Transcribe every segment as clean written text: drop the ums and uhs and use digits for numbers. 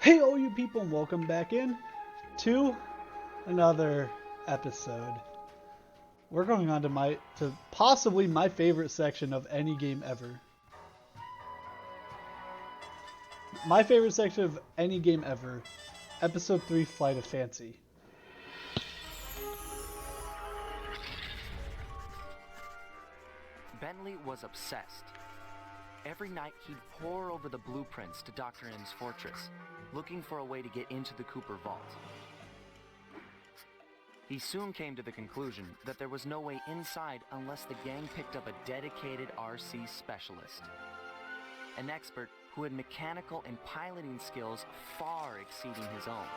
Hey, all you people, and welcome back in to another episode. We're going on to possibly my favorite section of any game ever. My favorite section of any game ever, Episode 3, Flight of Fancy. Bentley was obsessed. Every night he'd pore over the blueprints to Dr. M's fortress, looking for a way to get into the Cooper vault. He soon came to the conclusion that there was no way inside unless the gang picked up a dedicated RC specialist. An expert who had mechanical and piloting skills far exceeding his own.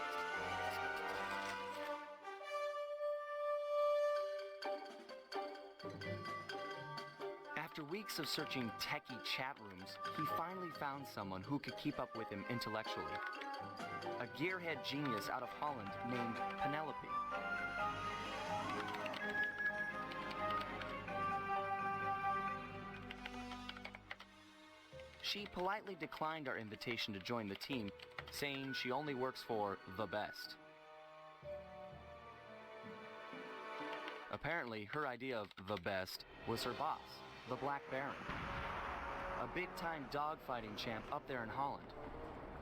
After weeks of searching techie chat rooms, he finally found someone who could keep up with him intellectually. A gearhead genius out of Holland named Penelope. She politely declined our invitation to join the team, saying she only works for the best. Apparently, her idea of the best was her boss, the Black Baron, a big-time dogfighting champ up there in Holland.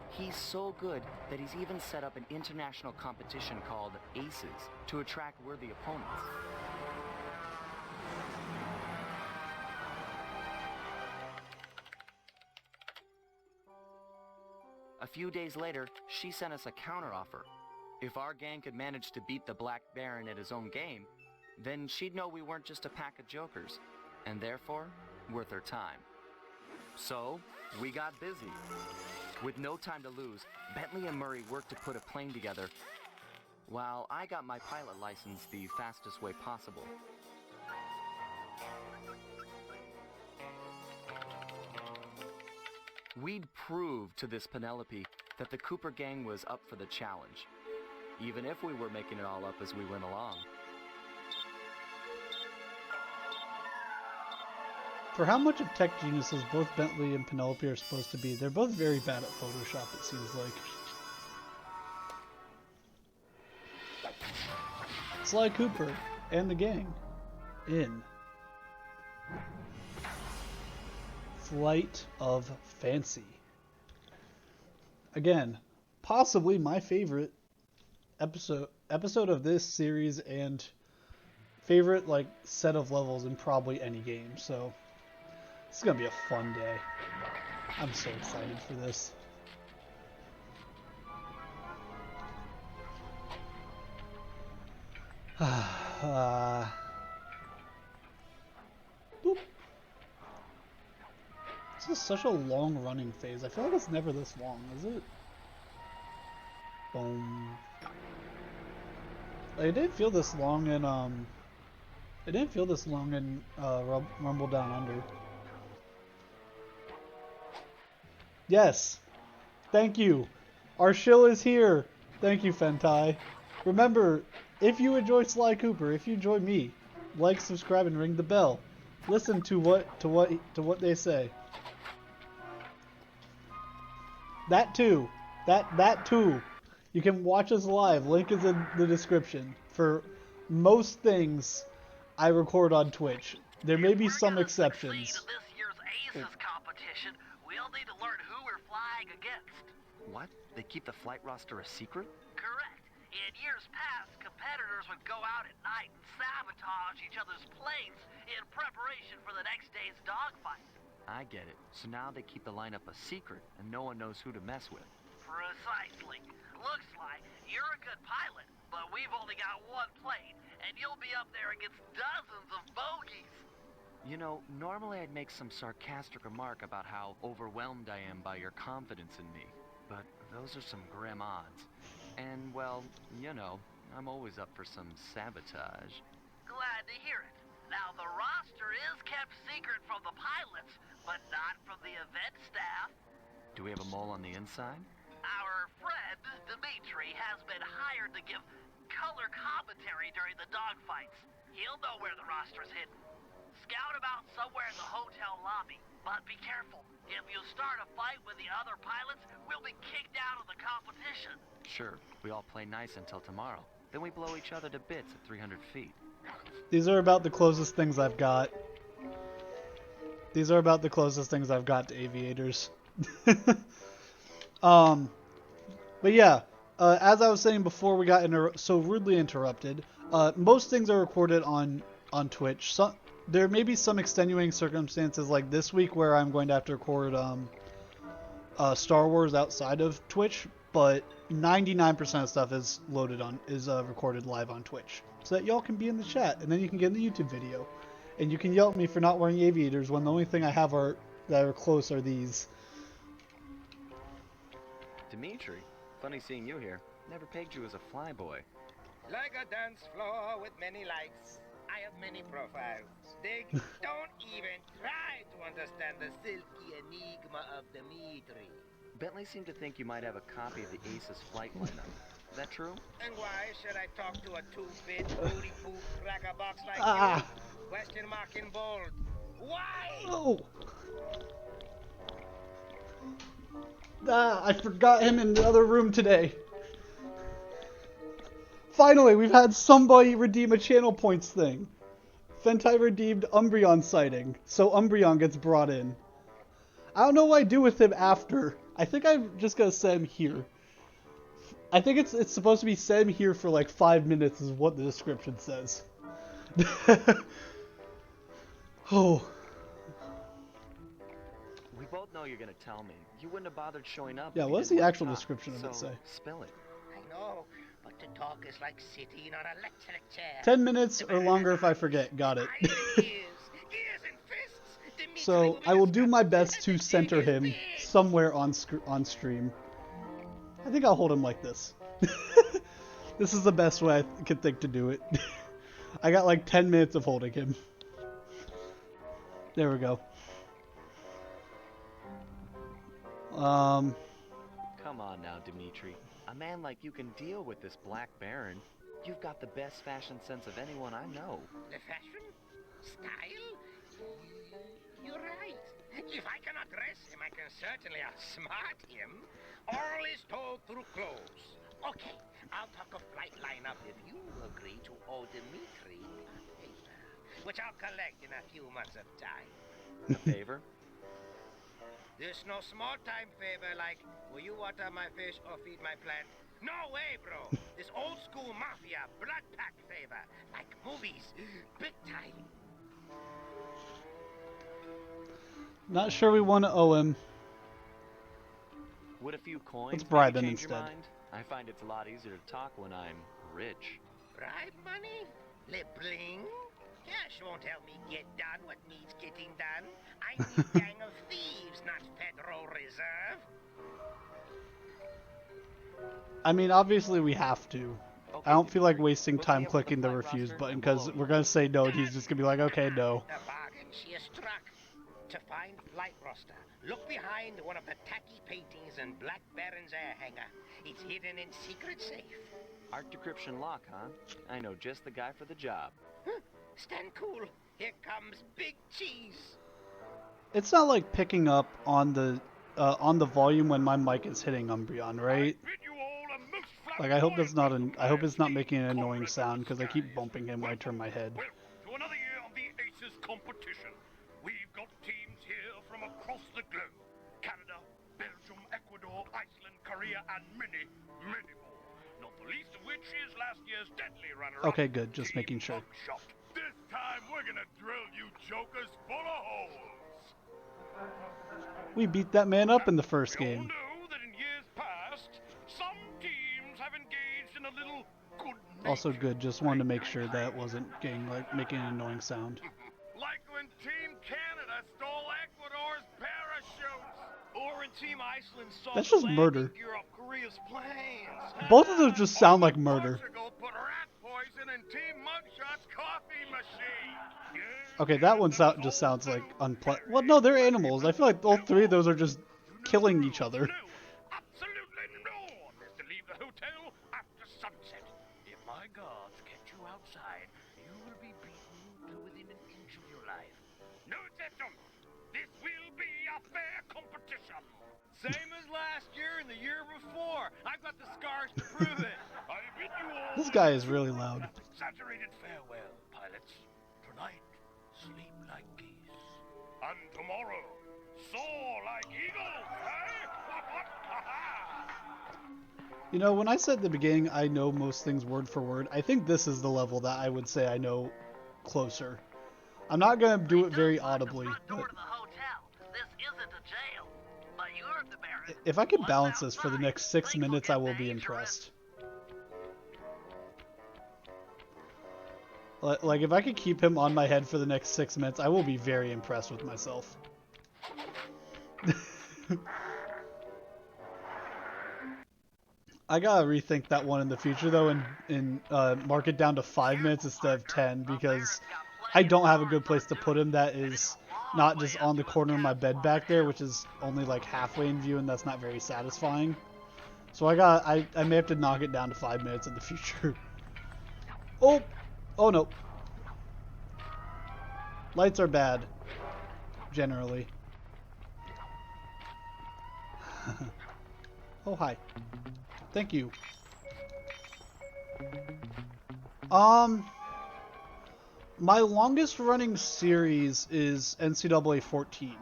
He's so good that he's even set up an international competition called Aces to attract worthy opponents. A few days later, she sent us a counteroffer. If our gang could manage to beat the Black Baron at his own game, then she'd know we weren't just a pack of jokers, and therefore, worth her time. So, we got busy. With no time to lose, Bentley and Murray worked to put a plane together, while I got my pilot license the fastest way possible. We'd proved to this Penelope that the Cooper gang was up for the challenge, even if we were making it all up as we went along. For how much of tech geniuses both Bentley and Penelope are supposed to be, they're both very bad at Photoshop, it seems like. Sly Cooper and the gang in Flight of Fancy. Again, possibly my favorite episode of this series and favorite set of levels in probably any game. So this is gonna be a fun day. I'm so excited for this. Boop. This is such a long running phase. I feel like it's never this long, is it? Boom. It didn't feel this long in Rumble Down Under. Yes. Thank you. Our shill is here. Thank you, Fentai. Remember, if you enjoy Sly Cooper, if you enjoy me, like, subscribe, and ring the bell. Listen to what they say. That too. That too. You can watch us live. Link is in the description. For most things, I record on Twitch. There may be some exceptions. In this year's Aces competition, we'll need to learn who we're flying against. What? They keep the flight roster a secret? Correct. In years past, competitors would go out at night and sabotage each other's planes in preparation for the next day's dogfight. I get it. So now they keep the lineup a secret, and no one knows who to mess with. Precisely. Looks like you're a good pilot, but we've only got one plane, and you'll be up there against dozens of bogeys. You know, normally I'd make some sarcastic remark about how overwhelmed I am by your confidence in me, but those are some grim odds. And, well, you know, I'm always up for some sabotage. Glad to hear it. Now, the roster is kept secret from the pilots, but not from the event staff. Do we have a mole on the inside? Our friend, Dimitri, has been hired to give color commentary during the dogfights. He'll know where the roster's hidden. Scout about somewhere in the hotel lobby. But be careful. If you start a fight with the other pilots, we'll be kicked out of the competition. Sure, we all play nice until tomorrow. Then we blow each other to bits at 300 feet. These are about the closest things I've got. These are about the closest things I've got to aviators. But yeah, as I was saying before we got so rudely interrupted, most things are recorded on Twitch. There may be some extenuating circumstances like this week where I'm going to have to record Star Wars outside of Twitch, but 99% of stuff is recorded live on Twitch, so that y'all can be in the chat, and then you can get in the YouTube video, and you can yell at me for not wearing aviators when the only thing I have that are close are these. Dimitri, funny seeing you here. Never pegged you as a flyboy. Like a dance floor with many lights, I have many profiles. They don't even try to understand the silky enigma of Dimitri. Bentley seemed to think you might have a copy of the Ace's flight lineup. Is that true? And why should I talk to a two-bit booty poop cracker box like you? Question mark in bold. Why? Oh. I forgot him in the other room today. Finally, we've had somebody redeem a channel points thing. Fentai redeemed Umbreon sighting, so Umbreon gets brought in. I don't know what I do with him after. I think I'm just gonna set him here. I think it's supposed to be set him here for like 5 minutes is what the description says. Oh. We both know you're gonna tell me. You wouldn't have bothered showing up. Yeah, if you what's didn't the want actual to talk, description of it so say? Spill it. I know, but to talk is like sitting on an electric chair. 10 minutes or longer if I forget. Got it. Ears and fists. Dimitri So I will do my best to center him somewhere on stream. I think I'll hold him like this. This is the best way I can think to do it. I got like 10 minutes of holding him. There we go. Come on now, Dimitri. A man like you can deal with this Black Baron. You've got the best fashion sense of anyone I know. The fashion? Style? You're right. If I cannot dress him, I can certainly outsmart him. All is told through clothes. Okay, I'll talk a flight lineup if you agree to owe Dimitri a favor, which I'll collect in a few months of time. A favor? There's no small-time favor like, will you water my fish or feed my plant? No way, bro. This old-school mafia blood pact favor, like movies, big time. Not sure we want to owe him. Would a few coins Let's bribe maybe him change your instead. mind? I find it's a lot easier to talk when I'm rich. Bribe money? Le bling? Cash won't help me get done what needs getting done. I need gang of thieves, not Federal Reserve. I mean, obviously we have to. Okay, I don't feel like Dimitri, wasting hook me time up with clicking a the flight refuse roster button and because we'll we're going to say no and he's just going to be like, okay, no. The bargain she has struck. To find flight roster, look behind one of the tacky paintings in Black Baron's air hangar. It's hidden in secret safe. Art decryption lock, huh? I know just the guy for the job. Huh? Stand cool. Here comes Big Cheese. It's not like picking up on the volume when my mic is hitting Umbreon, right? Like I hope that's not I hope it's not making an annoying sound because I keep bumping him when I turn my head. Welcome to another year of the Aces competition. We've got teams here from across the globe. Canada, Belgium, Ecuador, Iceland, Korea, and many, many more. Not the least of which is last year's deadly runner-up. Okay, good. Just Team making sure. Buckshot. This time we're gonna drill you jokers full of holes. We beat that man up in the first We all game. know that in years past, some teams have engaged in a little good Also good. Just wanted to make sure that it wasn't making an annoying sound. Like when Team Canada stole Ecuador's parachutes. Or when Team Iceland saw That's the just murder. landing gear of Korea's planes. Both of those just sound like murder. Portugal put rat poison in Team Mugshot's coffee machine. Yes, Okay, that one just sounds like unpleasant. Well, no, they're animals. I feel like all three of those are just killing each other. No, absolutely no one is to leave the hotel after sunset. If my guards catch you outside, you will be beaten to within an inch of your life. Same as last year and the year before. I've got the scars to prove it. I bid you all This guy is really loud. that exaggerated farewell, pilots. Tonight, sleep like geese. And tomorrow, soar like eagles, eh? You know, when I said at the beginning I know most things word for word, I think this is the level that I would say I know closer. I'm not going to do it very audibly. But if I can balance this for the next 6 minutes, I will be impressed. Like, if I could keep him on my head for the next 6 minutes, I will be very impressed with myself. I gotta rethink that one in the future, though, and mark it down to 5 minutes instead of 10, because I don't have a good place to put him that is not just on the corner of my bed back there, which is only like halfway in view, and that's not very satisfying. So I may have to knock it down to 5 minutes in the future. Oh no. Lights are bad, generally. Oh, hi. Thank you. My longest running series is NCAA 14.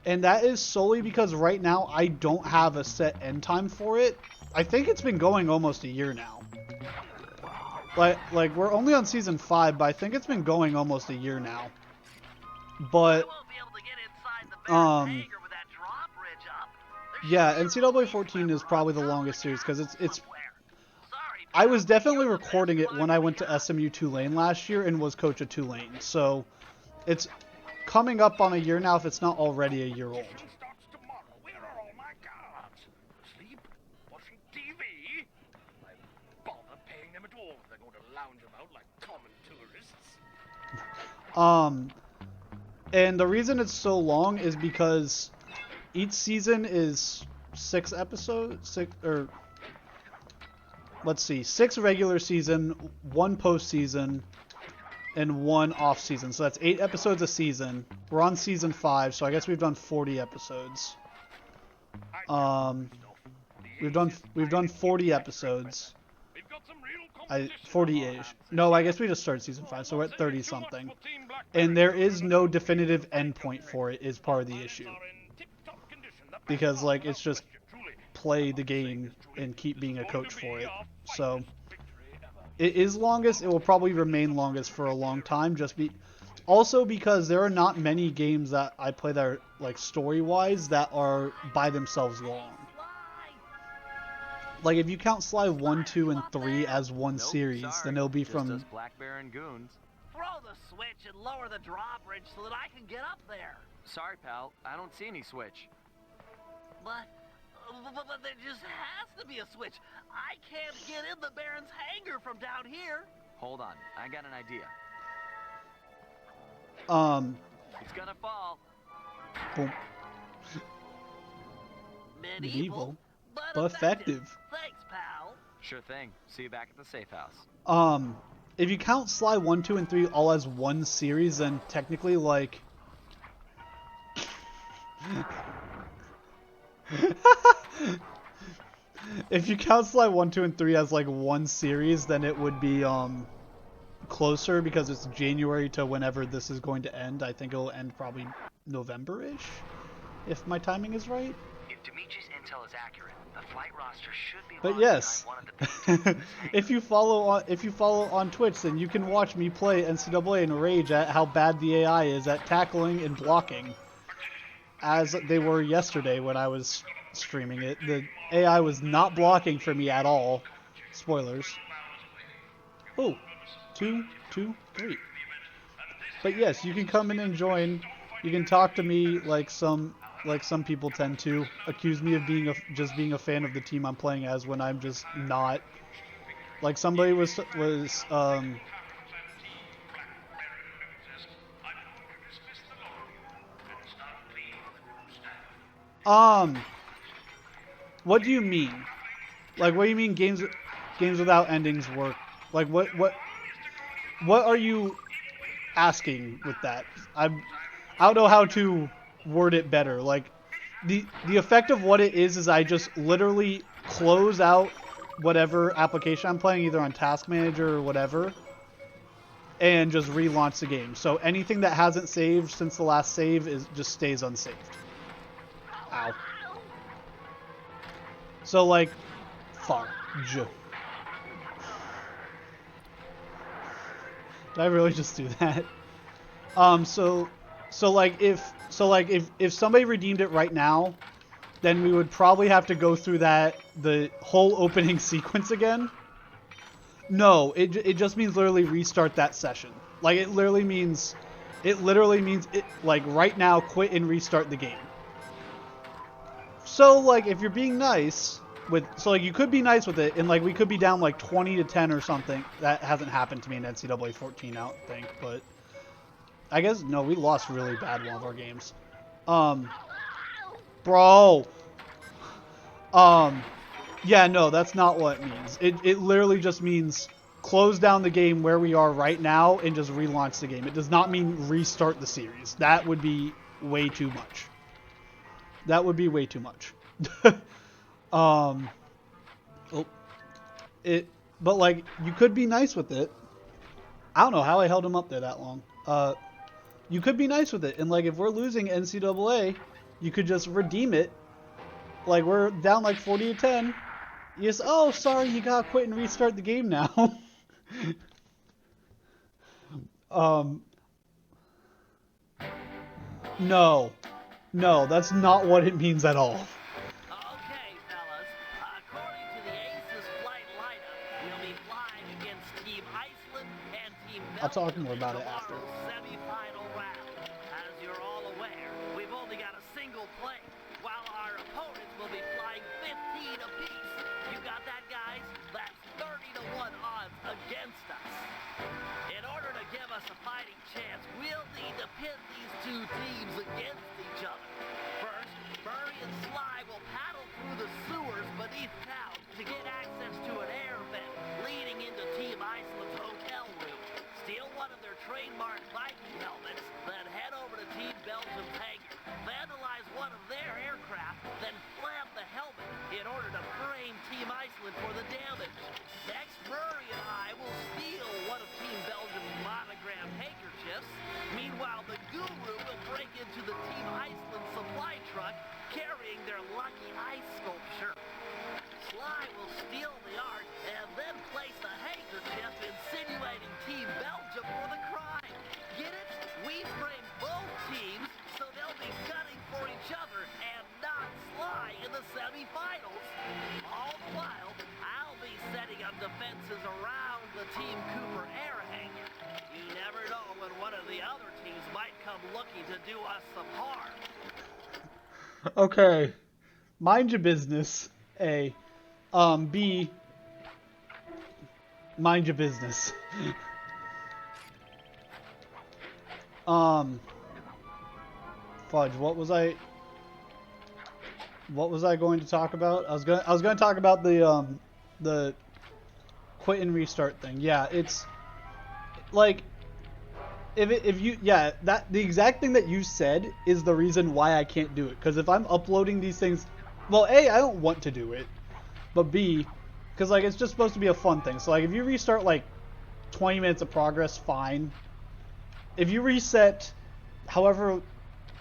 And that is solely because right now I don't have a set end time for it. I think it's been going almost a year now. Like we're only on season 5, but I think it's been going almost a year now. But yeah, NCAA 14 is probably the longest series because it's I was definitely recording it when I went to SMU Tulane last year and was coach of Tulane. So it's coming up on a year now if it's not already a year old. Starts tomorrow. Where are all my guards? Asleep? Watching TV? I won't bother paying them at all if they're going to lounge about like common tourists. And the reason it's so long is because each season is 6 episodes, 6 regular season, 1 postseason, and 1 off season. So that's 8 episodes a season. We're on season 5, so I guess we've done 40 episodes. We've done 40 episodes. 40-ish. No, I guess we just started season 5, so we're at 30 something. And there is no definitive endpoint for it is part of the issue. Because like it's just play the game and keep being a coach for it. So it is longest. It will probably remain longest for a long time. Also because there are not many games that I play that are like story-wise that are by themselves long. Like if you count Sly 1, 2, and 3 as one series, then it'll be from Black Bear and Goons. Throw the switch and lower the drawbridge so that I can get up there. Sorry, pal. I don't see any switch. But there just has to be a switch. I can't get in the Baron's hangar from down here. Hold on. I got an idea. It's gonna fall. Boom. Medieval, but effective. Thanks, pal. Sure thing. See you back at the safe house. If you count Sly 1, 2, and 3 all as one series, then technically, like... If you count Sly 1, 2, and 3 as, like, one series, then it would be, closer, because it's January to whenever this is going to end. I think it'll end probably November-ish, if my timing is right. If Dimitri's intel is accurate, the flight roster should be. But yes, if you follow on Twitch, then you can watch me play NCAA and rage at how bad the AI is at tackling and blocking, as they were yesterday when I was streaming it. The AI was not blocking for me at all. Spoilers. Oh, 2, 2, 3. But yes, you can come in and join. You can talk to me like some people tend to accuse me of just being a fan of the team I'm playing as when I'm just not. Like somebody was what do you mean? Like what do you mean games without endings work? Like what are you asking with that? I don't know how to word it better. Like the effect of what it is I just literally close out whatever application I'm playing, either on Task Manager or whatever, and just relaunch the game. So anything that hasn't saved since the last save just stays unsaved. Ow. So like, fudge. Did I really just do that? So like if somebody redeemed it right now, then we would probably have to go through the whole opening sequence again. No, it just means literally restart that session. Like it literally means like right now quit and restart the game. So like if you're being nice like you could be nice with it, and like we could be down like 20-10 or something. That hasn't happened to me in NCAA 14, I don't think, but I guess no, we lost really bad one of our games. Bro. Yeah, no, that's not what it means. It literally just means close down the game where we are right now and just relaunch the game. It does not mean restart the series. That would be way too much. That would be way too much. But like you could be nice with it. I don't know how I held him up there that long. You could be nice with it, and like if we're losing NCAA, you could just redeem it. Like we're down like 40-10. You just, oh, sorry, you gotta quit and restart the game now. No, that's not what it means at all. Okay, fellas. According to the Aces flight lineup, we'll be flying against Team Iceland and Team Belgium. I'll talk more about it after. Semi-final round. As you're all aware, we've only got a single plane, while our opponents will be flying 15 apiece. You got that, guys? That's 30-1 odds against us. In order to give us a fighting chance, we'll need to pit these two teams against each other. First, Murray and Sly will paddle through the sewers beneath town to get access to an air vent leading into Team Iceland's hotel room. Steal one of their trademark Viking helmets, then head over to Team Belgium's hangar. Vandalize one of their aircraft, then plant the helmet in order to frame Team Iceland for the damage. Next, Murray and I will steal one of Team Belgium's monogrammed handkerchiefs. Meanwhile, the Guru will break into the Team Iceland supply truck carrying their lucky ice sculpture. Sly will steal the art and then place the handkerchief insinuating Team Belgium for the crime. Get it? We frame both teams so they'll be gunning for each other and not Sly in the semifinals. All the while, I'll be setting up defenses around the Team Cooper air hangar. You never know when one of the other teams might come looking to do us some harm. Okay. Mind your business, A. B. Mind your business. Fudge, what was I going to talk about? I was going to talk about the quit and restart thing. Yeah, it's like the exact thing that you said is the reason why I can't do it. Because if I'm uploading these things, well, A, I don't want to do it, but B, because like it's just supposed to be a fun thing. So like if you restart like 20 minutes of progress, fine. If you reset, however,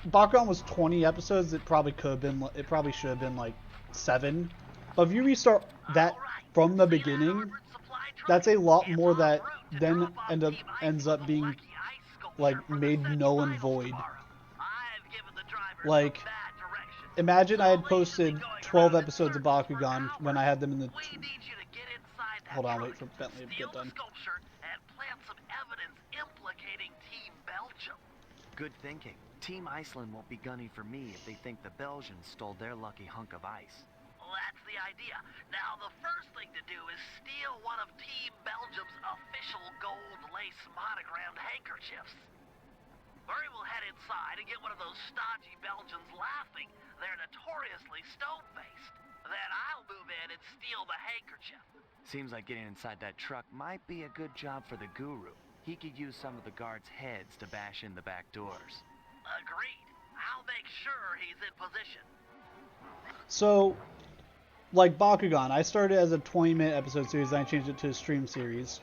Bakugan was 20 episodes, it probably should have been like 7. But if you restart that from the beginning, that's a lot more that then ends up being like made null and void. Like, imagine I had posted 12 episodes of Bakugan when I had them in the... Hold on, wait for Bentley to get done. Good thinking. Team Iceland won't be gunning for me if they think the Belgians stole their lucky hunk of ice. Well, that's the idea. Now, the first thing to do is steal one of Team Belgium's official gold lace monogrammed handkerchiefs. Murray will head inside and get one of those stodgy Belgians laughing. They're notoriously stone-faced. Then I'll move in and steal the handkerchief. Seems like getting inside that truck might be a good job for the Guru. He could use some of the guards' heads to bash in the back doors. Agreed. I'll make sure he's in position. So, like Bakugan, I started as a 20-minute episode series, then I changed it to a stream series.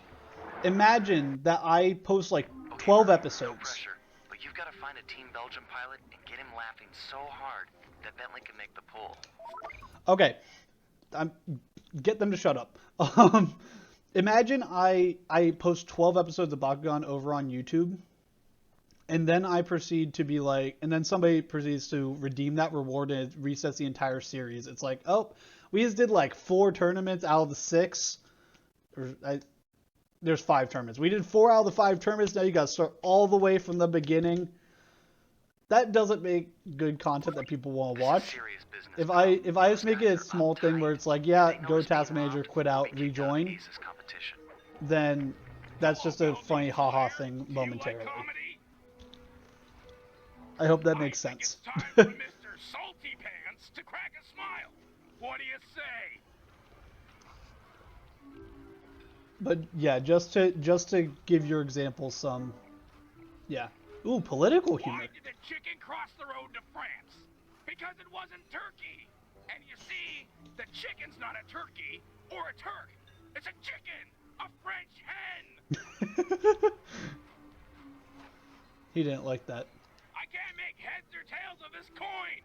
Imagine that I post like 12 No episodes. pressure, but you've got to find a Team Belgium pilot and get him laughing so hard that Bentley can make the pull. Okay, get them to shut up. Imagine I post 12 episodes of Bakugan over on YouTube, and then I proceed to be like, and then somebody proceeds to redeem that reward and it resets the entire series. It's like, oh, we just did like 4 tournaments out of the 6. There's 5 tournaments. We did 4 out of the 5 tournaments. Now you got to start all the way from the beginning. That doesn't make good content that people want to watch. If I just make it a small thing where it's like, yeah, go task manager, quit out, rejoin, then that's just a funny haha thing momentarily. I hope that makes sense. It's time for Mr. Salty Pants to crack a smile. What do you say? But yeah, just to give your example some, yeah. Ooh, political humor. Why did the chicken cross the road to France? Because it wasn't turkey. And you see, the chicken's not a turkey or a Turk. It's a chicken, a French hen. He didn't like that. I can't make heads or tails of this coin.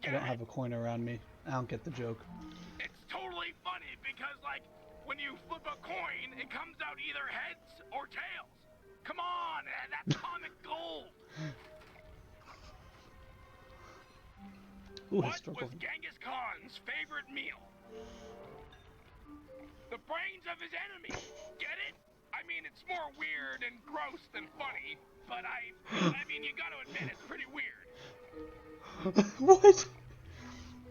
I don't have a coin around me. I don't get the joke. It's totally funny because, like, when you flip a coin, it comes out either heads or tails. Come on, that's comic gold. Ooh, What historical. was Genghis Khan's favorite meal? The brains of his enemy. Get it? I mean, it's more weird and gross than funny, but I mean, you gotta admit it's pretty weird. What?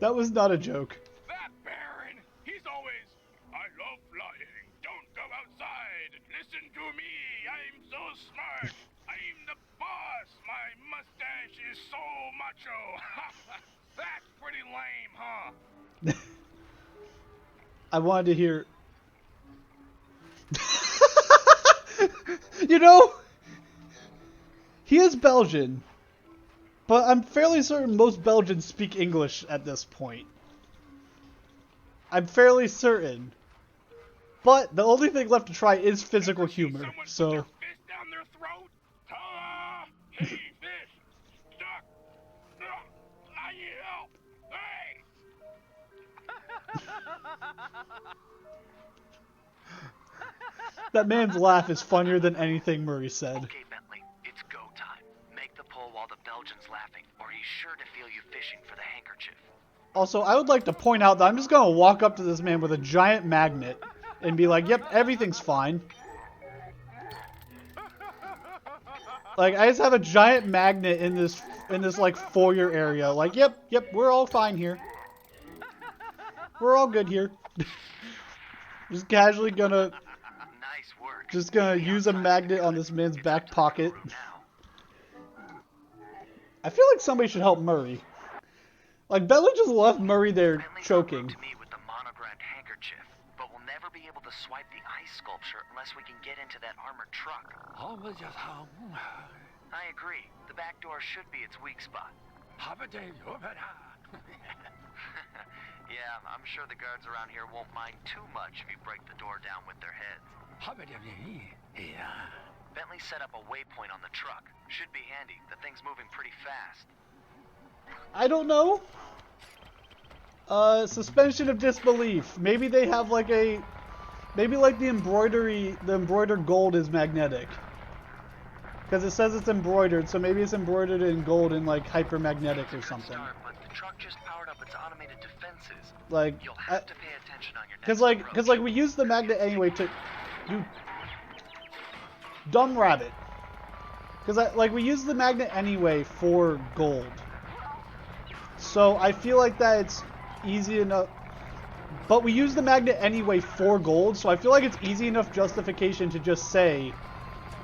That was not a joke. That Baron, he's always, I love flying. Don't go outside. Listen to me. I'm so smart. I'm the boss. My mustache is so macho. That's pretty lame, huh? I wanted to hear. You know, he is Belgian, but I'm fairly certain most Belgians speak English at this point. I'm fairly certain. But the only thing left to try is physical humor, Someone so... put their fist down their throat? Ta-da! Hey, fish! Duck! I need help! Hey! That man's laugh is funnier than anything Murray said. Okay, Bentley, it's go time. Make the pull while the Belgian's laughing, or he's sure to feel you fishing for the handkerchief. Also, I would like to point out that I'm just gonna walk up to this man with a giant magnet and be like, yep, everything's fine. Like, I just have a giant magnet in this like foyer area. Like, yep, we're all fine here. We're all good here. Just casually gonna Nice work. just gonna use a magnet on this man's back pocket. I feel like somebody should help Murray. Like, Bentley just left Murray there Bentley choking. to me with the monogrammed handkerchief, but we'll never be able to swipe the ice sculpture unless we can get into that armored truck. I agree. The back door should be its weak spot. Yeah, I'm sure the guards around here won't mind too much if you break the door down with their heads. Bentley set up a waypoint on the truck. Should be handy. The thing's moving pretty fast. I don't know. Suspension of disbelief. Maybe they have like a... Maybe like the embroidered gold is magnetic. Because it says it's embroidered, so maybe it's embroidered in gold and like hypermagnetic or something. Start, but the truck just powered up its automated defenses. Like, You'll have to pay attention on your next because like we use the magnet anyway to... You dumb rabbit. Because like we use the magnet anyway for gold. So I feel like that it's easy enough. But we use the magnet anyway for gold, so I feel like it's easy enough justification to just say,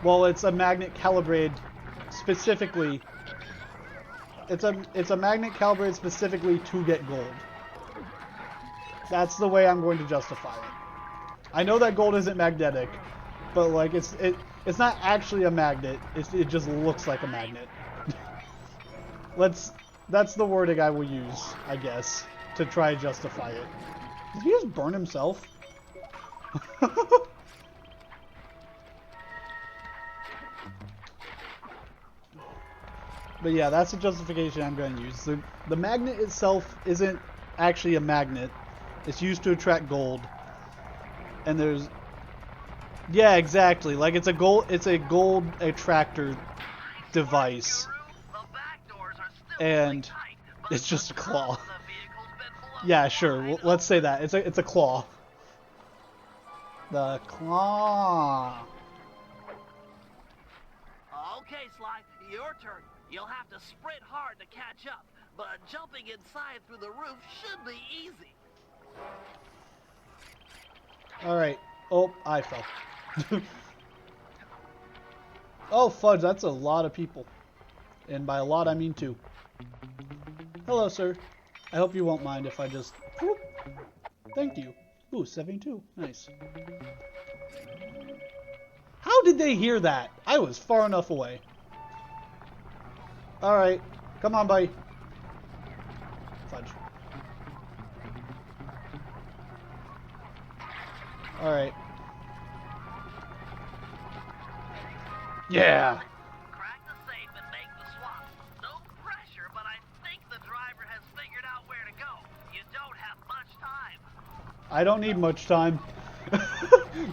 well, it's a magnet calibrated specifically. It's a magnet calibrated specifically to get gold. That's the way I'm going to justify it. I know that gold isn't magnetic, but like it's not actually a magnet. It just looks like a magnet. That's the wording I will use, I guess, to try and justify it. Did he just burn himself? But yeah, that's the justification I'm going to use. The magnet itself isn't actually a magnet. It's used to attract gold. And there's... Yeah, exactly. Like, it's a gold attractor device. And it's just a claw. Yeah, sure. Let's say that. It's a claw. The claw. Okay, Sly, your turn. You'll have to sprint hard to catch up, but jumping inside through the roof should be easy. Alright. Oh, I fell. Oh, fudge, that's a lot of people. And by a lot, I mean two. Hello, sir. I hope you won't mind if I just... Whoop. Thank you. Ooh, 72. Nice. How did they hear that? I was far enough away. Alright. Come on, buddy. Fudge. Alright. Yeah! Crack the safe and make the swap. No pressure, but I think the driver has figured out where to go. You don't have much time. I don't need much time.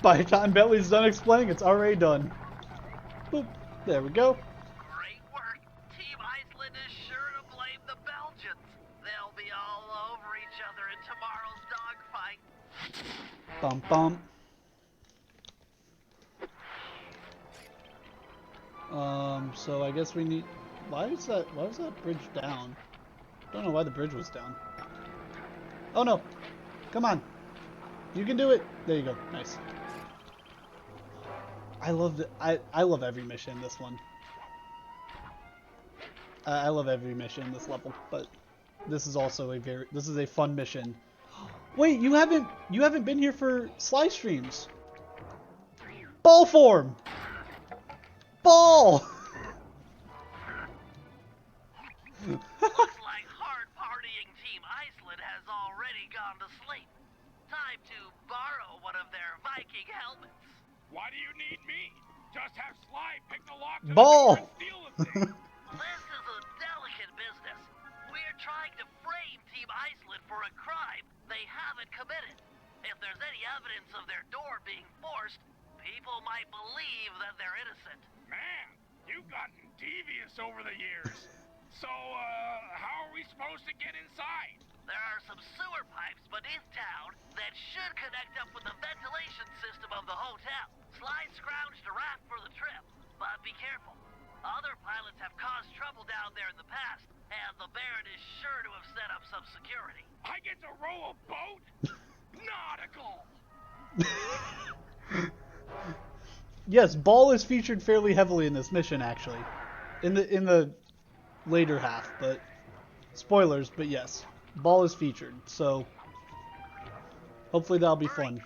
By the time Bentley's done explaining, it's already done. Boop. There we go. Great work. Team Iceland is sure to blame the Belgians. They'll be all over each other in tomorrow's dogfight. Bum bum. So I guess we need... why was that bridge down? Don't know why the bridge was down. Oh no! Come on! You can do it! There you go. Nice. I love every mission in this one. I love every mission in this level, but this is also a fun mission. Wait, you haven't been here for Sly streams. Ball form! Ball! Looks like hard-partying Team Iceland has already gone to sleep. Time to borrow one of their Viking helmets. Why do you need me? Just have Sly pick the lock to Ball! the door and steal the thing. This is a delicate business. We're trying to frame Team Iceland for a crime they haven't committed. If there's any evidence of their door being forced, people might believe that they're innocent. Man, you've gotten devious over the years. So, how are we supposed to get inside? There are some sewer pipes beneath town that should connect up with the ventilation system of the hotel. Sly scrounged a raft for the trip, but be careful. Other pilots have caused trouble down there in the past, and the Baron is sure to have set up some security. I get to row a boat? Nautical! Yes, Ball is featured fairly heavily in this mission, actually. In the later half, but... spoilers, but yes. Ball is featured, so... hopefully that'll be fun.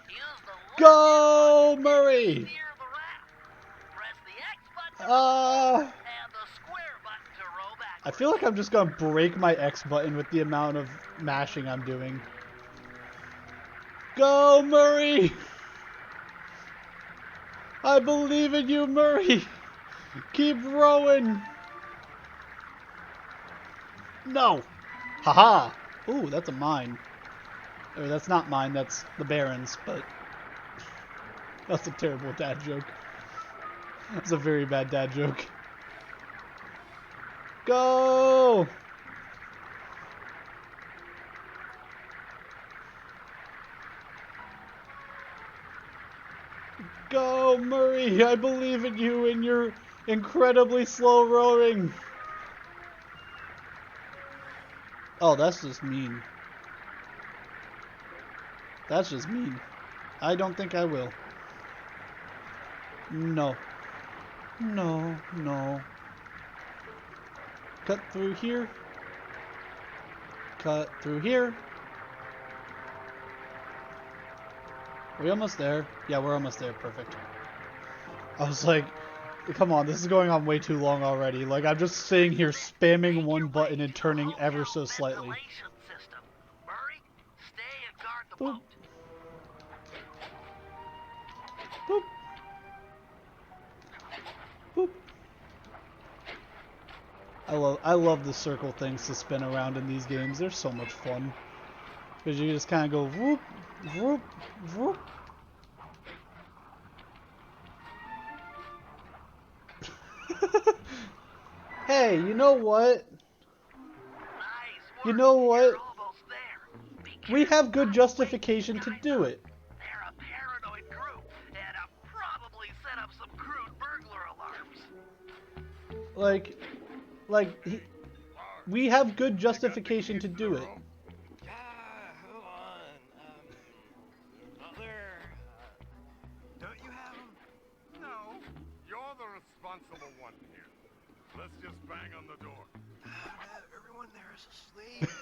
Go, Murray! Near the raft. Press the X button and the square button to row back. I feel like I'm just gonna break my X button with the amount of mashing I'm doing. Go, Murray! I believe in you, Murray! Keep rowing! No! Haha! Ooh, that's a mine. Or that's not mine, that's the Baron's, but... that's a terrible dad joke. That's a very bad dad joke. Go! Go, Murray! I believe in you and your incredibly slow rowing. Oh, that's just mean. That's just mean. I don't think I will. No. No, no. Cut through here. Cut through here. Are we almost there? Yeah, we're almost there. Perfect. I was like, Come on, this is going on way too long already. Like, I'm just sitting here spamming one button and turning ever so slightly. Ventilation system. Murray, stay and guard the Boop. boat. Boop. Boop. I love the circle things to spin around in these games. They're so much fun. Because you just kind of go whoop, whoop, whoop. Hey, you know what? Nice You work. know what? You're almost there. Be We have good careful. justification to do it. They're a paranoid group and have probably set up some crude burglar alarms. We have good justification to do it. Yeah, hold on. Mother, don't you have them? No, you're the responsible one here. Let's just bang on the door. Everyone there is asleep, and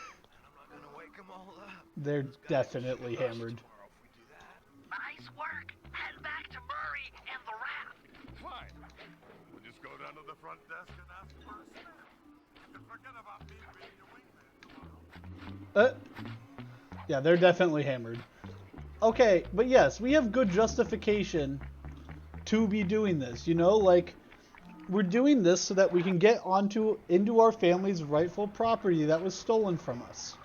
I'm not gonna wake them all up. They're definitely hammered. Tomorrow if we do that. Nice work. Head back to Murray and the raft. Fine. We'll just go down to the front desk and ask for a snap. You can forget about me being your wingman tomorrow. Yeah, they're definitely hammered. Okay, but yes, we have good justification to be doing this, you know? Like, we're doing this so that we can get into our family's rightful property that was stolen from us.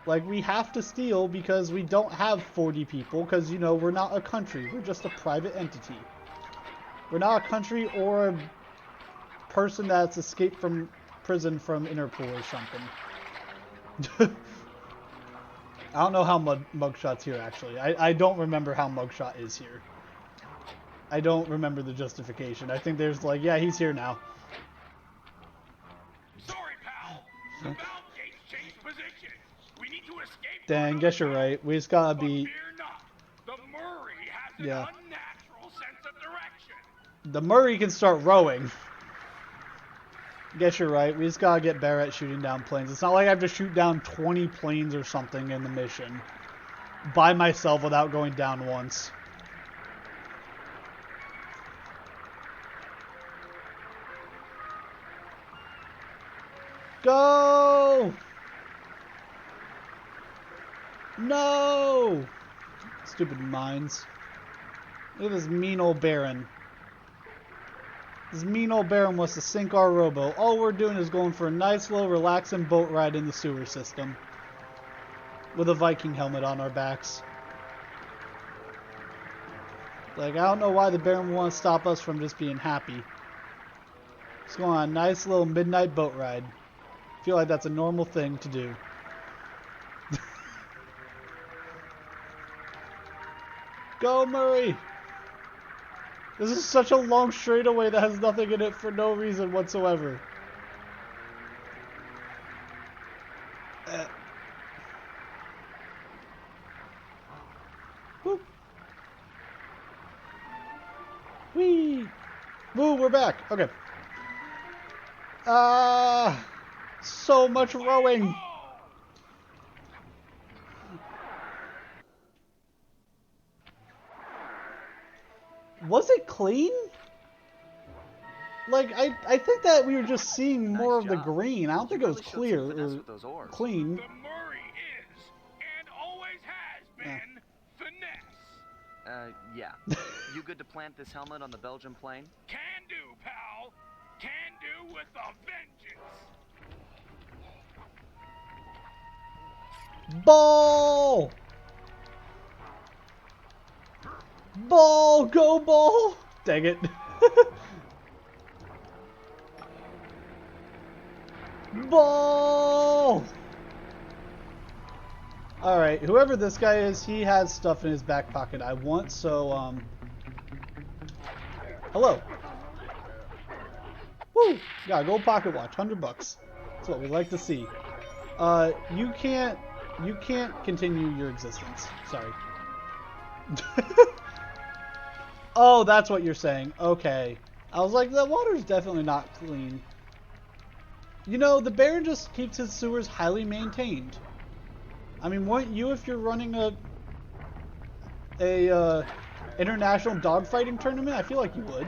Like, we have to steal because we don't have 40 people, because, you know, we're not a country. We're just a private entity. We're not a country or a person that's escaped from prison from Interpol or something. I don't know how Mugshot's here, actually. I don't remember how Mugshot is here. I don't remember the justification. I think there's like, yeah, he's here now. Sorry, pal. The valve gates changed position. We need to escape. Dang, guess you're right. We just gotta be... Fear not. The Murray has an Yeah. unnatural sense of direction. The Murray can start rowing. Guess you're right. We just gotta get better at shooting down planes. It's not like I have to shoot down 20 planes or something in the mission by myself without going down once. Go! No! Stupid mines. Look at this mean old Baron. This mean old Baron wants to sink our rowboat. All we're doing is going for a nice little relaxing boat ride in the sewer system. With a Viking helmet on our backs. Like, I don't know why the Baron would want to stop us from just being happy. Let's go on a nice little midnight boat ride. I feel like that's a normal thing to do. Go, Murray! This is such a long straightaway that has nothing in it for no reason whatsoever. Whoop. Whee! Woo, we're back. Okay. So much rowing. Was it clean? Like, I think that we were just seeing more of the job. green. I don't think it was clear or With those oars. clean. The Murray is, and always has been, finesse. Yeah. You good to plant this helmet on the Belgian plane? Can do, pal. Can do with a vengeance. Ball! Ball! Go ball! Dang it. Ball! Alright, whoever this guy is, he has stuff in his back pocket I want, so, hello. Woo! Got a gold pocket watch, $100. That's what we like to see. You can't continue your existence. Sorry. Oh, that's what you're saying. Okay. I was like, the water's definitely not clean. You know, the Baron just keeps his sewers highly maintained. I mean, wouldn't you if you're running a international dogfighting tournament? I feel like you would.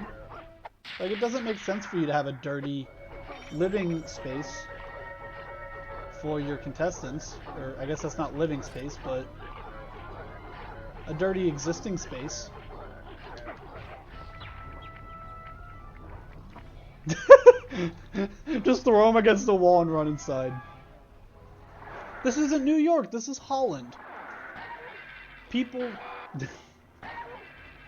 Like, it doesn't make sense for you to have a dirty living space for your contestants. Or, I guess that's not living space, but a dirty existing space. Just throw them against the wall and run inside. This isn't New York, this is Holland. People...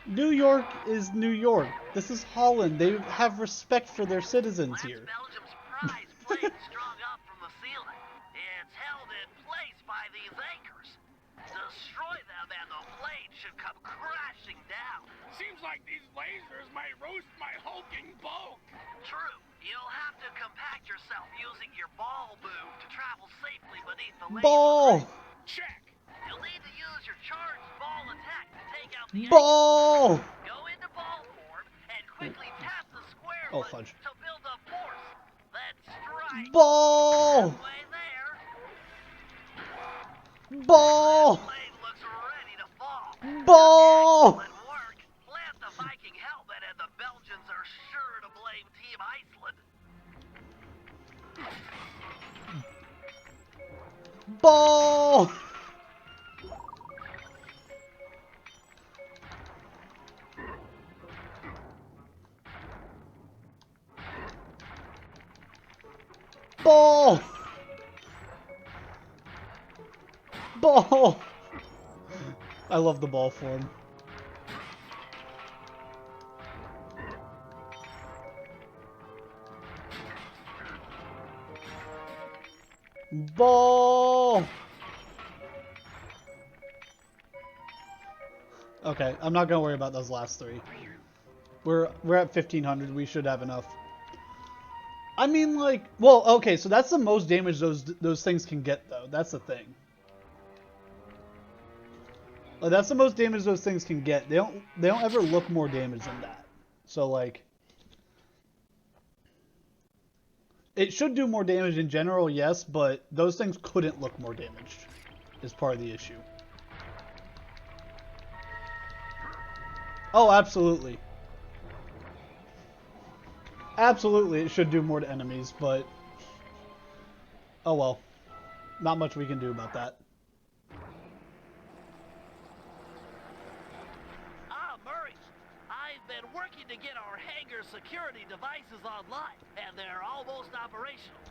New York is New York. This is Holland. They have respect for their citizens here. Belgium's prize plane strung up from the ceiling. It's held in place by these anchors. Destroy them and the plane should come crashing down. Seems like these lasers might roast my hulking bulk. True. You'll have to compact yourself using your ball move to travel safely beneath the laser. Ball! Check. You'll need to use your charged ball attack to take out the Ball! Go into ball form and quickly tap the square Oh, button fudge. to build up force. Then strike. Ball! Halfway there. Ball! Plane looks ready to fall. Ball! Excellent work. Plant the Viking helmet and the Belgians are sure to blame Team Iceland. Ball! Ball! Ball! I love the ball form. Ball! Okay, I'm not gonna worry about those last three. We're at 1500. We should have enough. I mean, like, well, okay, so that's the most damage those things can get, though. That's the thing. Like, that's the most damage those things can get. They don't ever look more damage than that. So, like, it should do more damage in general, yes, but those things couldn't look more damaged. Is part of the issue. Oh, absolutely. Absolutely, it should do more to enemies, but... oh well. Not much we can do about that. Murray, I've been working to get our hangar security devices online, and they're almost operational.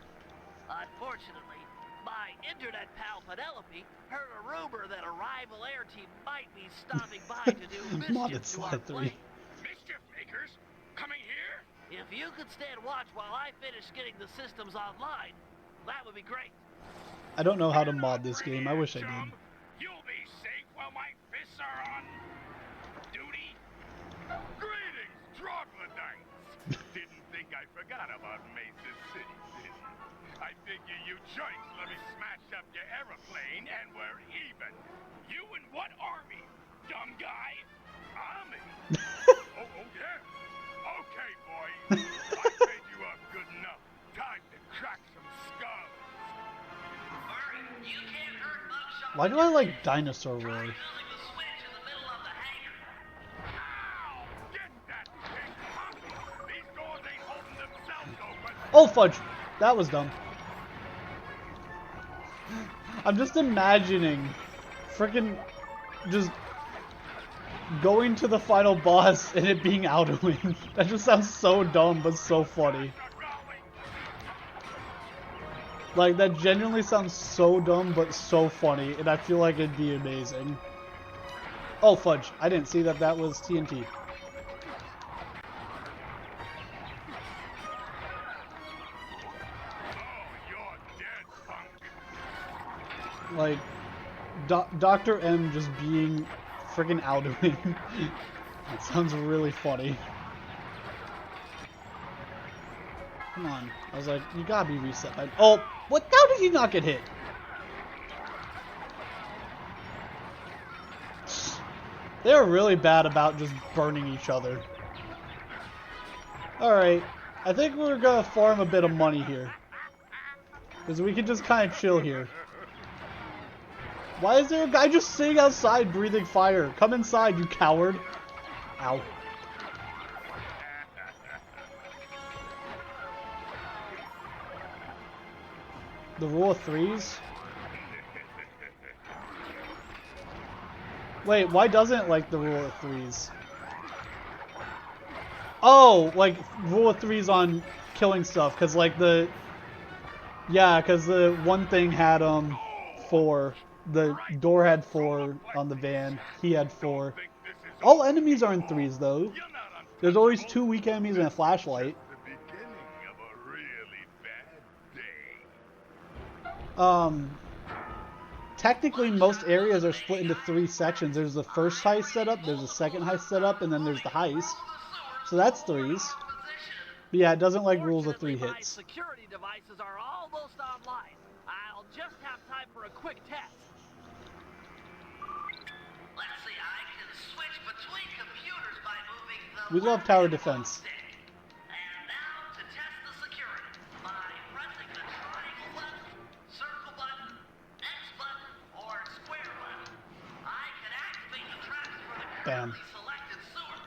Unfortunately, my internet pal Penelope heard a rumor that a rival air team might be stopping by to do Modded mischief to our slide 3. plane. Mischief makers? Coming here? If you could stand watch while I finish getting the systems online, that would be great. I don't know how to mod this game. I wish I did. Chum, you'll be safe while my fists are on duty. Greetings, troglodytes. Didn't think I forgot about Mesa City, did you? I figure you joints let me smash up your aeroplane and we're even. You and what army, dumb guy? Army? oh yeah. Okay, boy. I paid you up good enough. Time to crack some skulls. Murray, you can't hurt Mugshot. Why do I like dinosaur roar? Using the switch in the middle of the hangar. Ow! Get that thing popping! These doors ain't holding themselves open. Oh, fudge! That was dumb. I'm just imagining frickin' just going to the final boss and it being Alduin. That just sounds so dumb but so funny. Like, that genuinely sounds so dumb but so funny, and I feel like it'd be amazing. Oh, fudge. I didn't see that that was TNT. Like, Dr. M just being friggin' Alduin. That sounds really funny. Come on. I was like, you gotta be reset. Oh, what? How did he not get hit? They're really bad about just burning each other. Alright. I think we're gonna farm a bit of money here. Because we can just kind of chill here. Why is there a guy just sitting outside breathing fire? Come inside, you coward. Ow. The rule of threes? Wait, why doesn't it like the rule of threes? Oh, like rule of threes on killing stuff, because like the... Yeah, because the one thing had 4. The door had 4 on the van. He had 4. All enemies are in threes though. There's always 2 weak enemies and a flashlight. Technically most areas are split into 3 sections. There's the first heist setup, there's the second heist setup, and then there's the heist. So that's threes. But yeah, it doesn't like rules of 3 My hits. security devices are almost online. I'll just have time for a quick test. Let's see, I can switch between computers by moving the We love tower defense. stick. And now to test the security by pressing the triangle button, circle button, X button, or square button. I can activate the traps for the Bam. currently selected sewer.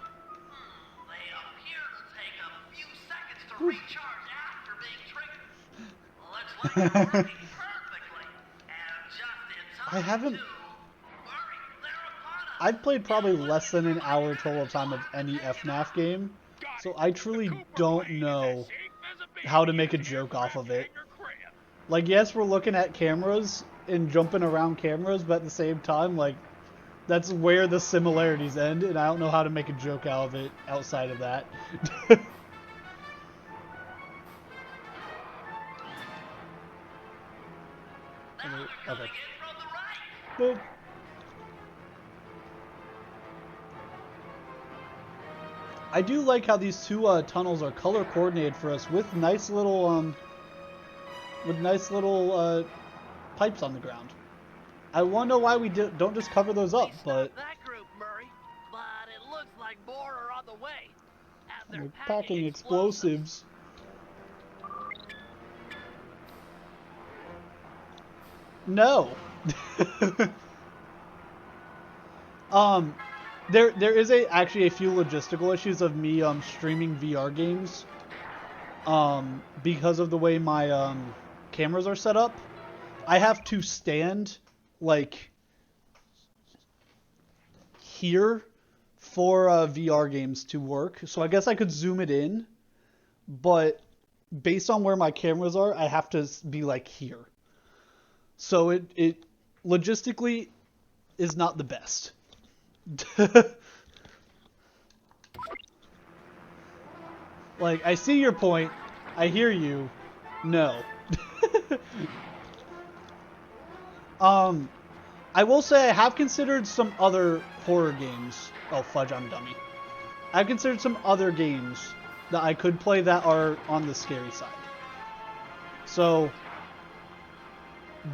They appear to take a few seconds to recharge after being triggered. Looks like they're working perfectly. And just in time I haven't... to... Hurry, they're upon us. I've played probably less than an hour total time of any FNAF game, so I truly don't know how to make a joke off of it. Like, yes, we're looking at cameras and jumping around cameras, but at the same time, like, that's where the similarities end, and I don't know how to make a joke out of it outside of that. Okay. Boop. I do like how these 2 tunnels are color coordinated for us with nice little pipes on the ground. I want to know why we don't just cover those up, but that group, Murray, but it looks like more are on the way. And they're we're packing explosives. No. There is actually a few logistical issues of me streaming VR games. Because of the way my cameras are set up, I have to stand like here for VR games to work. So I guess I could zoom it in, but based on where my cameras are, I have to be like here. So it logistically is not the best. Like, I see your point. I hear you. No. I will say I have considered some other horror games. Oh, fudge, I'm a dummy. I've considered some other games that I could play that are on the scary side. So,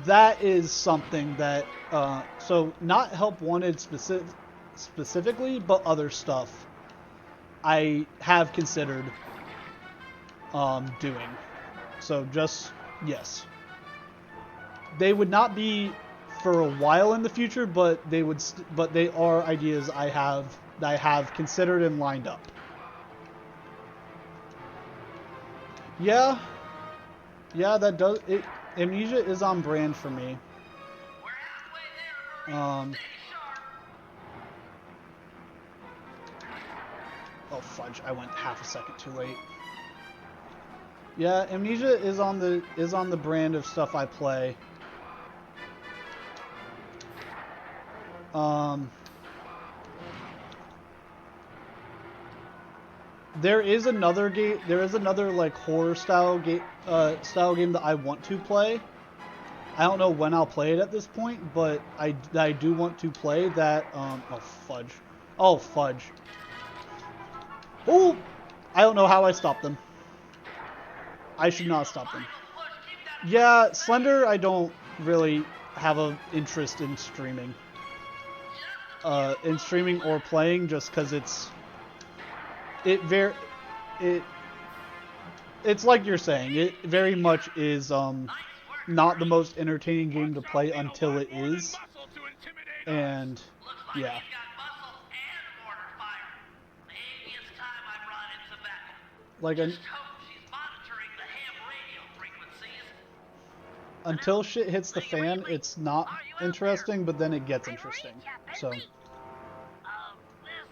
that is something that, so not Help Wanted specifically, but other stuff I have considered doing. So just, yes. They would not be for a while in the future, but they would, but they are ideas I have considered and lined up. Yeah, that does it. Amnesia is on brand for me. Oh fudge! I went half a second too late. Yeah, Amnesia is on the brand of stuff I play. There is another game. There is another like horror style game that I want to play. I don't know when I'll play it at this point, but I do want to play that. Oh fudge! Oh fudge! Oh, I don't know how I stopped them. I should not stop them. Yeah, Slender, I don't really have an interest in streaming. Or playing, just because it's like you're saying. It very much is not the most entertaining game to play until it is. And yeah. until shit hits the fan, it's not interesting, but then it gets interesting. So. This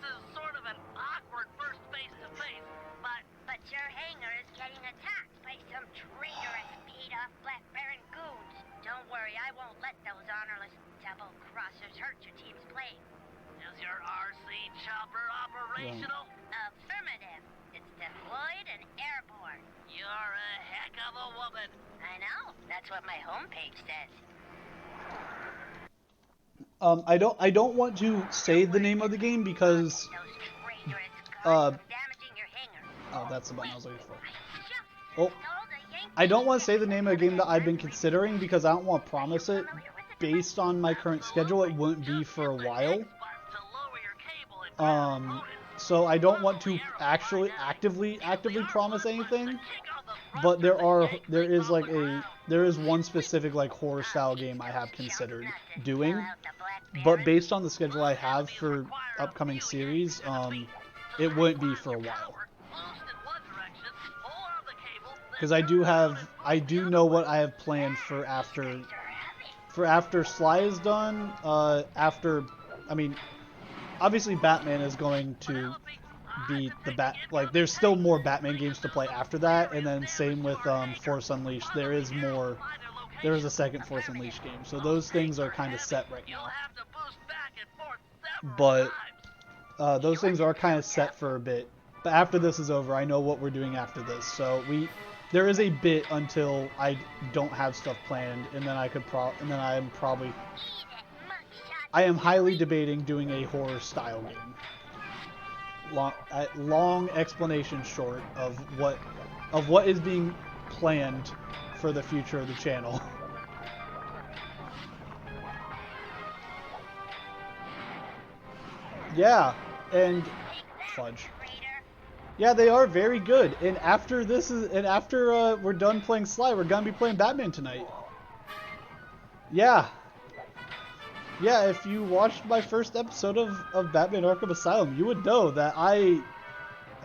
is sort of an awkward first face-to-face, but your hangar is getting attacked by some traitorous, paid-off Black Baron goons. Don't worry, I won't let those honorless double-crossers hurt your team's plane. Is your RC chopper operational? Affirmative. It's deployed and airborne. You're a heck of a woman. I know. That's what my homepage says. I don't want to say the name of the game because Those traitorous guards from damaging your hangar. oh, that's the button I was looking for. Oh, I don't want to say the name of the game that I've been considering because I don't want to promise it. Based on my current schedule, it wouldn't be for a while. So I don't want to actually actively promise anything. But there is one specific like horror style game I have considered doing. But based on the schedule I have for upcoming series, it wouldn't be for a while. Because I do know what I have planned for after Sly is done. Obviously Batman is going to be there's still more Batman games to play after that, and then same with Force Unleashed. There is a second Force Unleashed game, so those things are kind of set right now. But those things are kind of set for a bit. But after this is over, I know what we're doing after this. So there is a bit until I don't have stuff planned, and then I am highly debating doing a horror style game. Long explanation short of what is being planned for the future of the channel. Yeah, and fudge. Yeah, they are very good. And after we're done playing Sly, we're gonna be playing Batman tonight. Yeah. Yeah, if you watched my first episode of Batman Arkham Asylum, you would know that I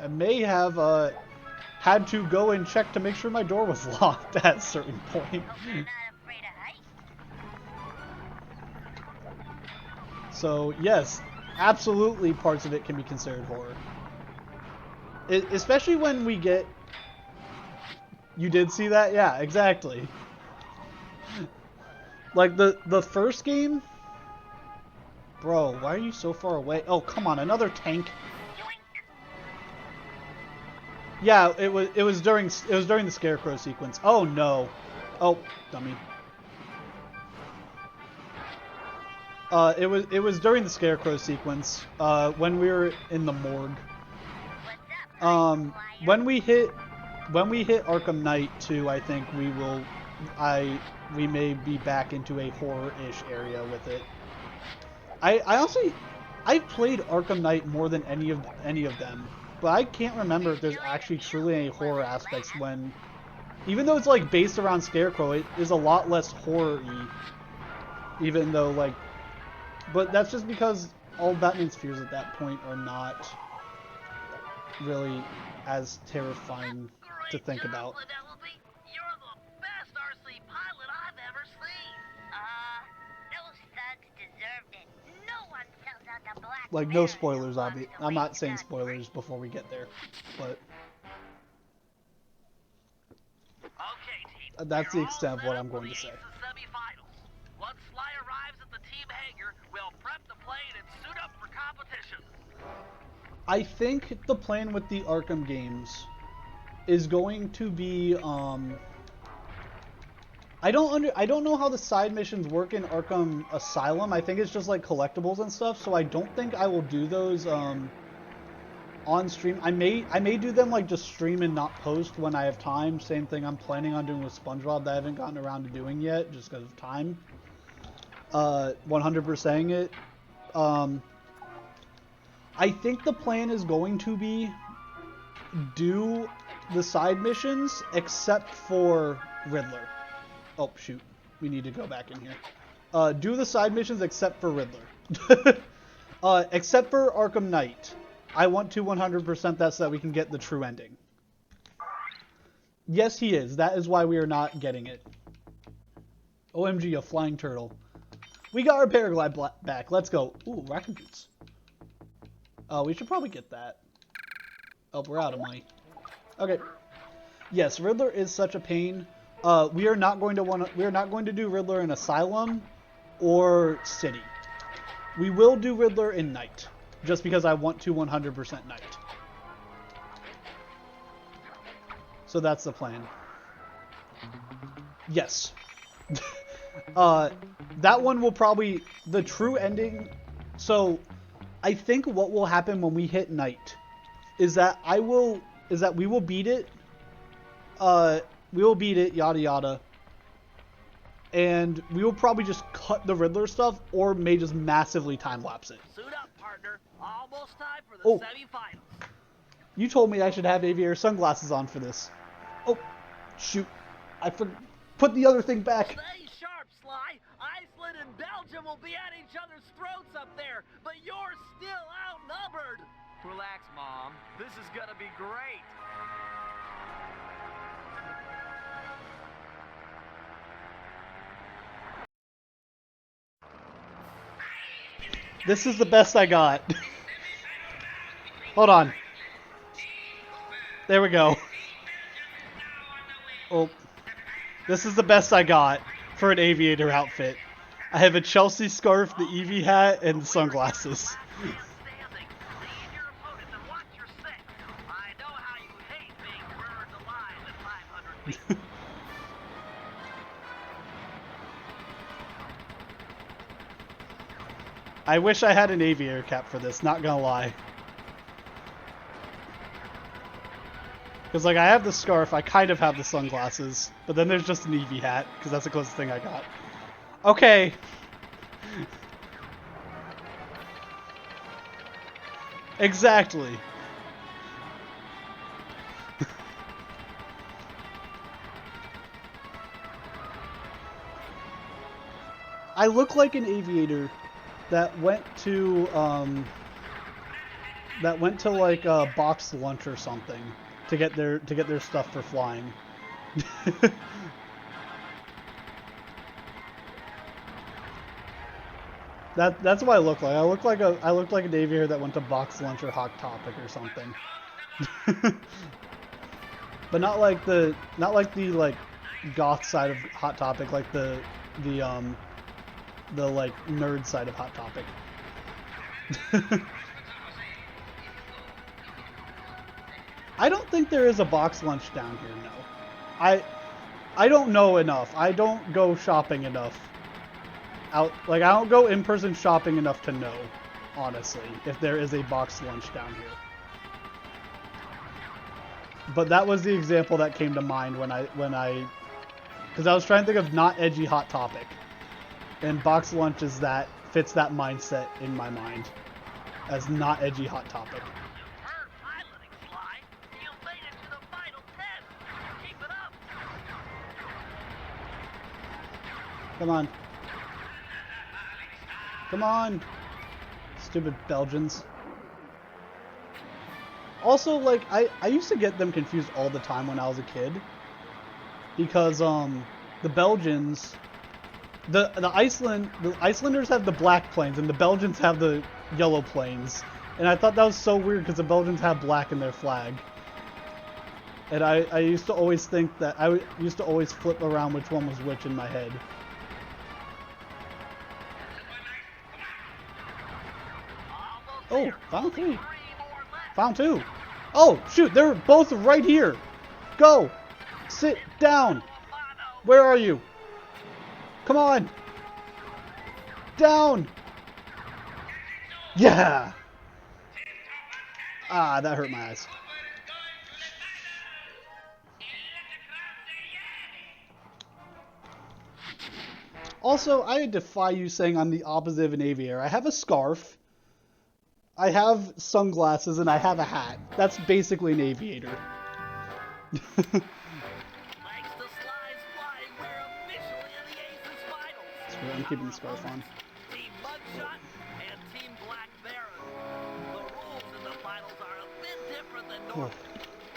may have had to go and check to make sure my door was locked at a certain point. So, yes, absolutely parts of it can be considered horror. Especially when we get... You did see that? Yeah, exactly. Like, the first game... Bro, why are you so far away? Oh, come on, another tank. Yeah, it was during the Scarecrow sequence. Oh no. Oh, dummy. It was during the Scarecrow sequence, when we were in the morgue. When we hit Arkham Knight 2, I think we may be back into a horror-ish area with it. I've played Arkham Knight more than any of them, but I can't remember if there's actually truly any horror aspects when, even though it's like based around Scarecrow, it is a lot less horror-y, even though like, but that's just because all Batman's fears at that point are not really as terrifying to think about. Like, no spoilers, obviously. I'm not saying spoilers before we get there, but that's the extent of what I'm going to say. Once Sly arrives at the team hangar, we'll prep the plane and suit up for competition. I think the plan with the Arkham games is going to be I don't know how the side missions work in Arkham Asylum. I think it's just like collectibles and stuff, so I don't think I will do those on stream. I may do them like just stream and not post when I have time. Same thing I'm planning on doing with SpongeBob that I haven't gotten around to doing yet just because of time. 100%ing it. I think the plan is going to be do the side missions except for Riddler. Oh, shoot. We need to go back in here. Do the side missions except for Riddler. Except for Arkham Knight. I want to 100% that so that we can get the true ending. Yes, he is. That is why we are not getting it. OMG, a flying turtle. We got our paraglide back. Let's go. Ooh, raccoon boots. Oh, we should probably get that. Oh, we're out of money. Okay. Yes, Riddler is such a pain. We are not going to do Riddler in Asylum or City. We will do Riddler in Night, just because I want to 100% Night. So that's the plan. Yes. That one will probably the true ending. So I think what will happen when we hit Night is that we will beat it. We will beat it, yada yada. And we will probably just cut the Riddler stuff, or may just massively time-lapse it. Suit up, partner. Almost time for the Oh. semifinals. You told me I should have aviator sunglasses on for this. Oh, shoot. I put the other thing back. Stay sharp, Sly. Iceland and Belgium will be at each other's throats up there, but you're still outnumbered. Relax, Mom. This is gonna be great. This is the best I got. Hold on. There we go. Oh, this is the best I got for an aviator outfit. I have a Chelsea scarf, the Eevee hat, and sunglasses. Outstanding. Lead your opponent and watch your six. I know how you hate being burned alive at 500 feet. I wish I had an aviator cap for this, not gonna lie. Because, like, I have the scarf, I kind of have the sunglasses, but then there's just an Eevee hat, because that's the closest thing I got. Okay. Exactly. I look like an aviator that went to like a box lunch or something to get their stuff for flying. That's what I look like. I look like an aviator that went to box lunch or Hot Topic or something. But not like the like goth side of Hot Topic, like the like nerd side of Hot Topic. I don't think there is a box lunch down here, no. I don't know enough. I don't go shopping enough. I don't go in-person shopping enough to know, honestly, if there is a box lunch down here. But that was the example that came to mind when I because I was trying to think of not edgy Hot Topic. And box lunch fits that mindset in my mind as not edgy Hot Topic. Superb piloting, Sly. You made it to the final 10. Keep it up. Come on. Come on. Stupid Belgians. Also, like, I used to get them confused all the time when I was a kid. Because, the Belgians... The Icelanders have the black planes, and the Belgians have the yellow planes. And I thought that was so weird, because the Belgians have black in their flag. And I used to always think that... I used to always flip around which one was which in my head. Oh, found three. Found two. Oh, shoot, they're both right here. Go. Sit down. Where are you? Come on. Down. Yeah. Ah, that hurt my eyes. Also, I defy you saying I'm the opposite of an aviator. I have a scarf. I have sunglasses and I have a hat. That's basically an aviator. Thanks to Sly's flying, we're officially in the Aces finals. I'm keeping the scarf on. Team Mugshot and Team Black Baron. The rules in the finals are a bit different than normal.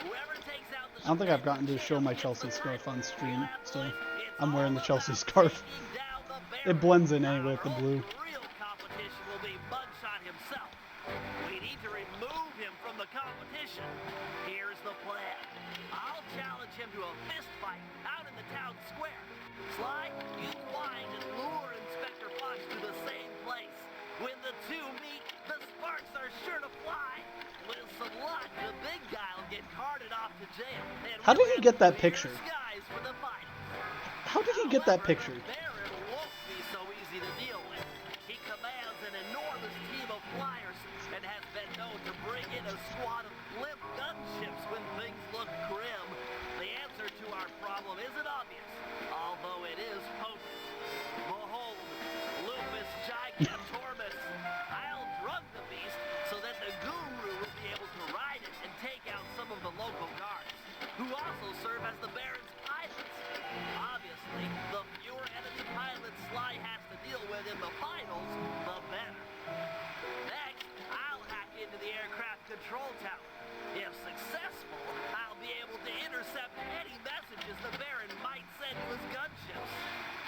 Whoever takes out the I don't think I've gotten to show my Chelsea scarf on stream still. it's I'm wearing the Chelsea scarf. It blends in anyway with the blue. Real competition will be Mugshot himself. We need to remove him from the competition. Here's the plan. I'll challenge him to a fist fight out in the town square. Sly, you wind and lure Inspector Fox to the same place. When the two meet, the sparks are sure to fly. With some luck, the big guy will get carted off to jail. How did he get that picture? Skies for the fight. How did he get that picture? Baron won't be so easy to deal with. He commands an enormous team of flyers and has been known to bring in a squad of limp gunships when things look grim. The answer to our problem isn't obvious, although it is potent. Behold, Lupus Gigantormus. I'll drug the beast so that the guru will be able to ride it and take out some of the local guards, who also serve as the Baron's pilots. Obviously, the fewer enemy pilots Sly has to deal with in the finals, the better. Next, I'll hack into the aircraft control tower. If successful, I'll be able to intercept any messages the Baron might send to his gunships.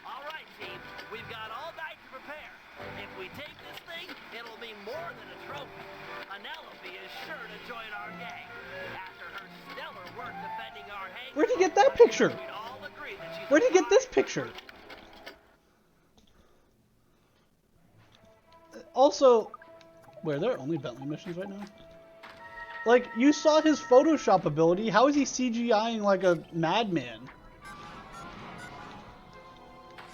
All right, team, we've got all night to prepare. If we take this thing, it'll be more than a trophy. Penelope is sure to join our gang. After her stellar work defending our hangar, Where'd he get that picture? we'd all agree that she's Where'd he get this picture? Also, where there are only Bentley missions right now? Like, you saw his Photoshop ability. How is he CGIing like a madman?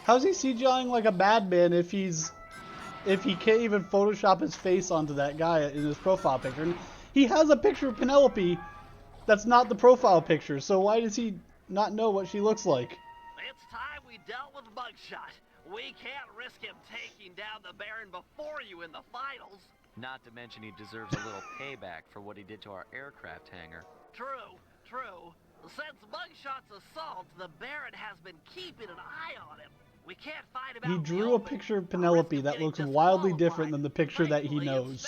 How's he CGIing like a madman if he can't even Photoshop his face onto that guy in his profile picture? And he has a picture of Penelope that's not the profile picture, so why does he not know what she looks like? It's time we dealt with Mugshot. We can't risk him taking down the Baron before you in the finals. Not to mention he deserves a little payback for what he did to our aircraft hangar. True. Since Mugshot's assault, the Baron has been keeping an eye on him. We can't find him He out in the drew a open. picture of Penelope that looks wildly different than the picture that he knows,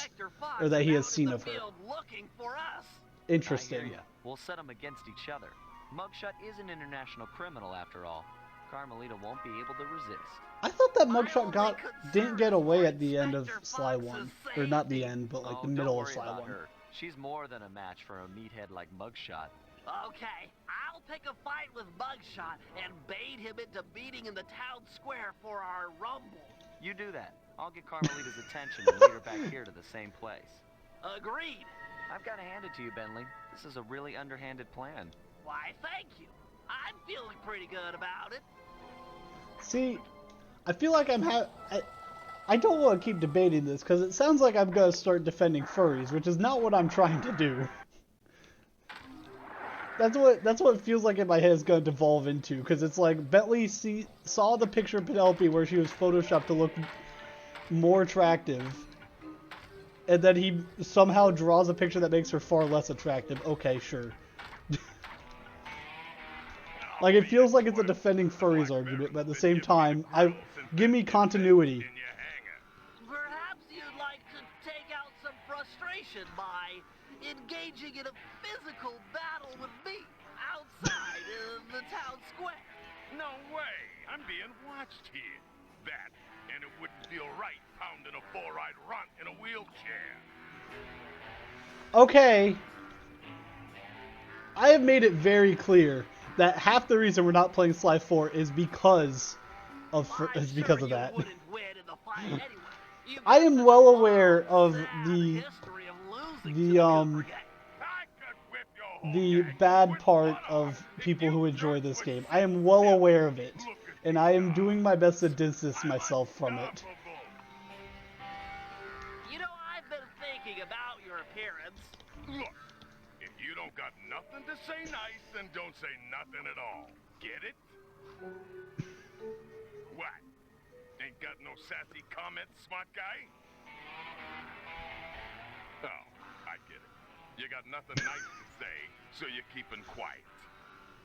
or that he has seen of her. Looking for us. I Interesting. hear ya. We'll set them against each other. Mugshot is an international criminal after all. Carmelita won't be able to resist. I thought that Mugshot didn't get away at the end of Sly 1. Or not the end, but like the Don't middle of worry Sly about 1. her. She's more than a match for a meathead like Mugshot. Okay, I'll pick a fight with Mugshot and bait him into meeting in the town square for our rumble. You do that. I'll get Carmelita's attention and lead her back here to the same place. Agreed. I've got to hand it to you, Bentley. This is a really underhanded plan. Why, thank you. I'm feeling pretty good about it. See, I feel like I don't want to keep debating this, because it sounds like I'm going to start defending furries, which is not what I'm trying to do. That's what it feels like in my head is going to devolve into, because it's like Bentley saw the picture of Penelope where she was photoshopped to look more attractive, and then he somehow draws a picture that makes her far less attractive. Okay, sure. Like, it feels like it's a defending furries argument, but at the same time, give me continuity. Perhaps you'd like to take out some frustration by engaging in a physical battle with me outside of the town square. No way! I'm being watched here. That, and it wouldn't feel right pounding a four-eyed runt in a wheelchair. Okay. I have made it very clear that half the reason we're not playing Sly 4 is because of that. I am well aware of the bad part of people who enjoy this game. I am well aware of it, and I am doing my best to distance myself from it. You know, I've been thinking about your appearance. Look, if you don't got nothing to say nice, then don't say nothing at all. Get it? What? Ain't got no sassy comments, smart guy? Oh, I get it. You got nothing nice to say, so you're keeping quiet.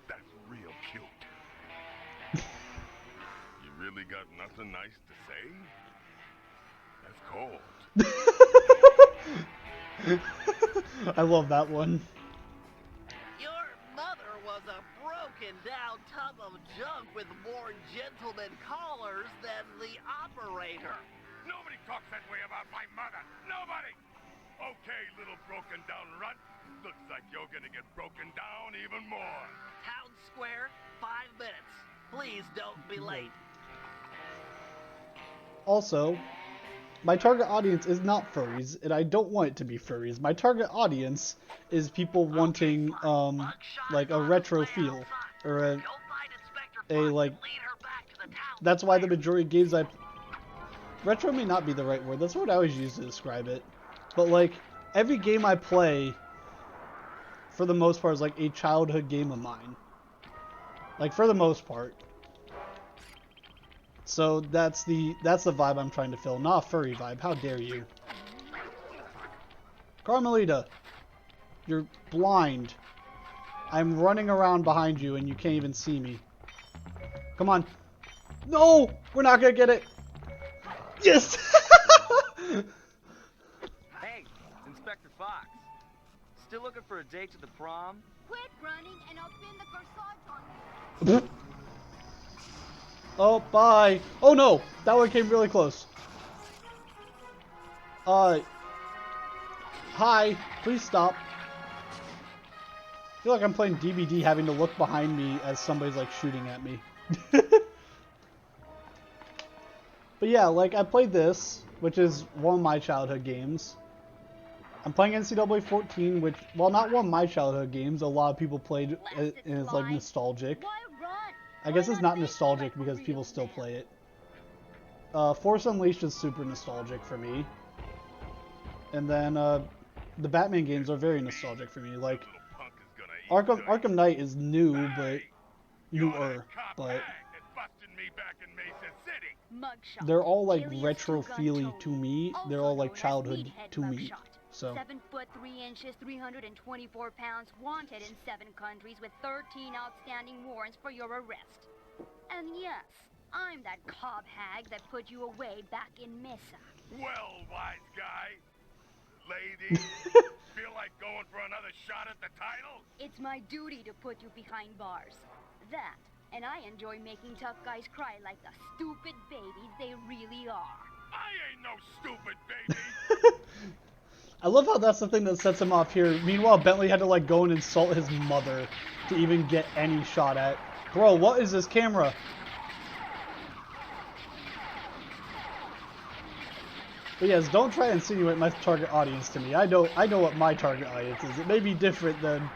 That's real cute. You really got nothing nice to say? That's cold. I love that one. Your mother was a broken down tub of junk with more gentleman callers than the operator. Nobody talks that way about my mother. Nobody! Okay, little broken down runt. Looks like you're gonna get broken down even more. Town Square, 5 minutes. Please don't be late. Also, my target audience is not furries, and I don't want it to be furries. My target audience is people wanting, like a retro feel, or like, that's why the majority of games retro may not be the right word, that's what I always use to describe it, but like, every game I play, for the most part, is like a childhood game of mine. Like, for the most part. So that's the vibe I'm trying to fill, not a furry vibe. How dare you? Carmelita, you're blind. I'm running around behind you and you can't even see me. Come on. No! We're not gonna get it! Yes! Hey, Inspector Fox. Still looking for a date to the prom? Quit running and I'll pin the corsage on you. Oh, bye. Oh no! That one came really close. Hi. Please stop. I feel like I'm playing DBD having to look behind me as somebody's like shooting at me. But yeah, like I played this, which is one of my childhood games. I'm playing NCAA 14, which, while not one of my childhood games, a lot of people played and it's like nostalgic. I guess it's not nostalgic because people still play it. Force Unleashed is super nostalgic for me. And then the Batman games are very nostalgic for me. Like Arkham Knight is new, but newer, but they're all like retro feely to me. They're all like childhood to me. So 7 foot 3 inches, 324 pounds, wanted in 7 countries with 13 outstanding warrants for your arrest. And yes, I'm that cob hag that put you away back in Mesa. Well, wise guy. Lady, feel like going for another shot at the title? It's my duty to put you behind bars. That, and I enjoy making tough guys cry like the stupid babies they really are. I ain't no stupid baby. I love how that's the thing that sets him off here. Meanwhile, Bentley had to like go and insult his mother to even get any shot at. Bro, what is this camera? But yes, don't try to insinuate my target audience to me. I know what my target audience is. It may be different than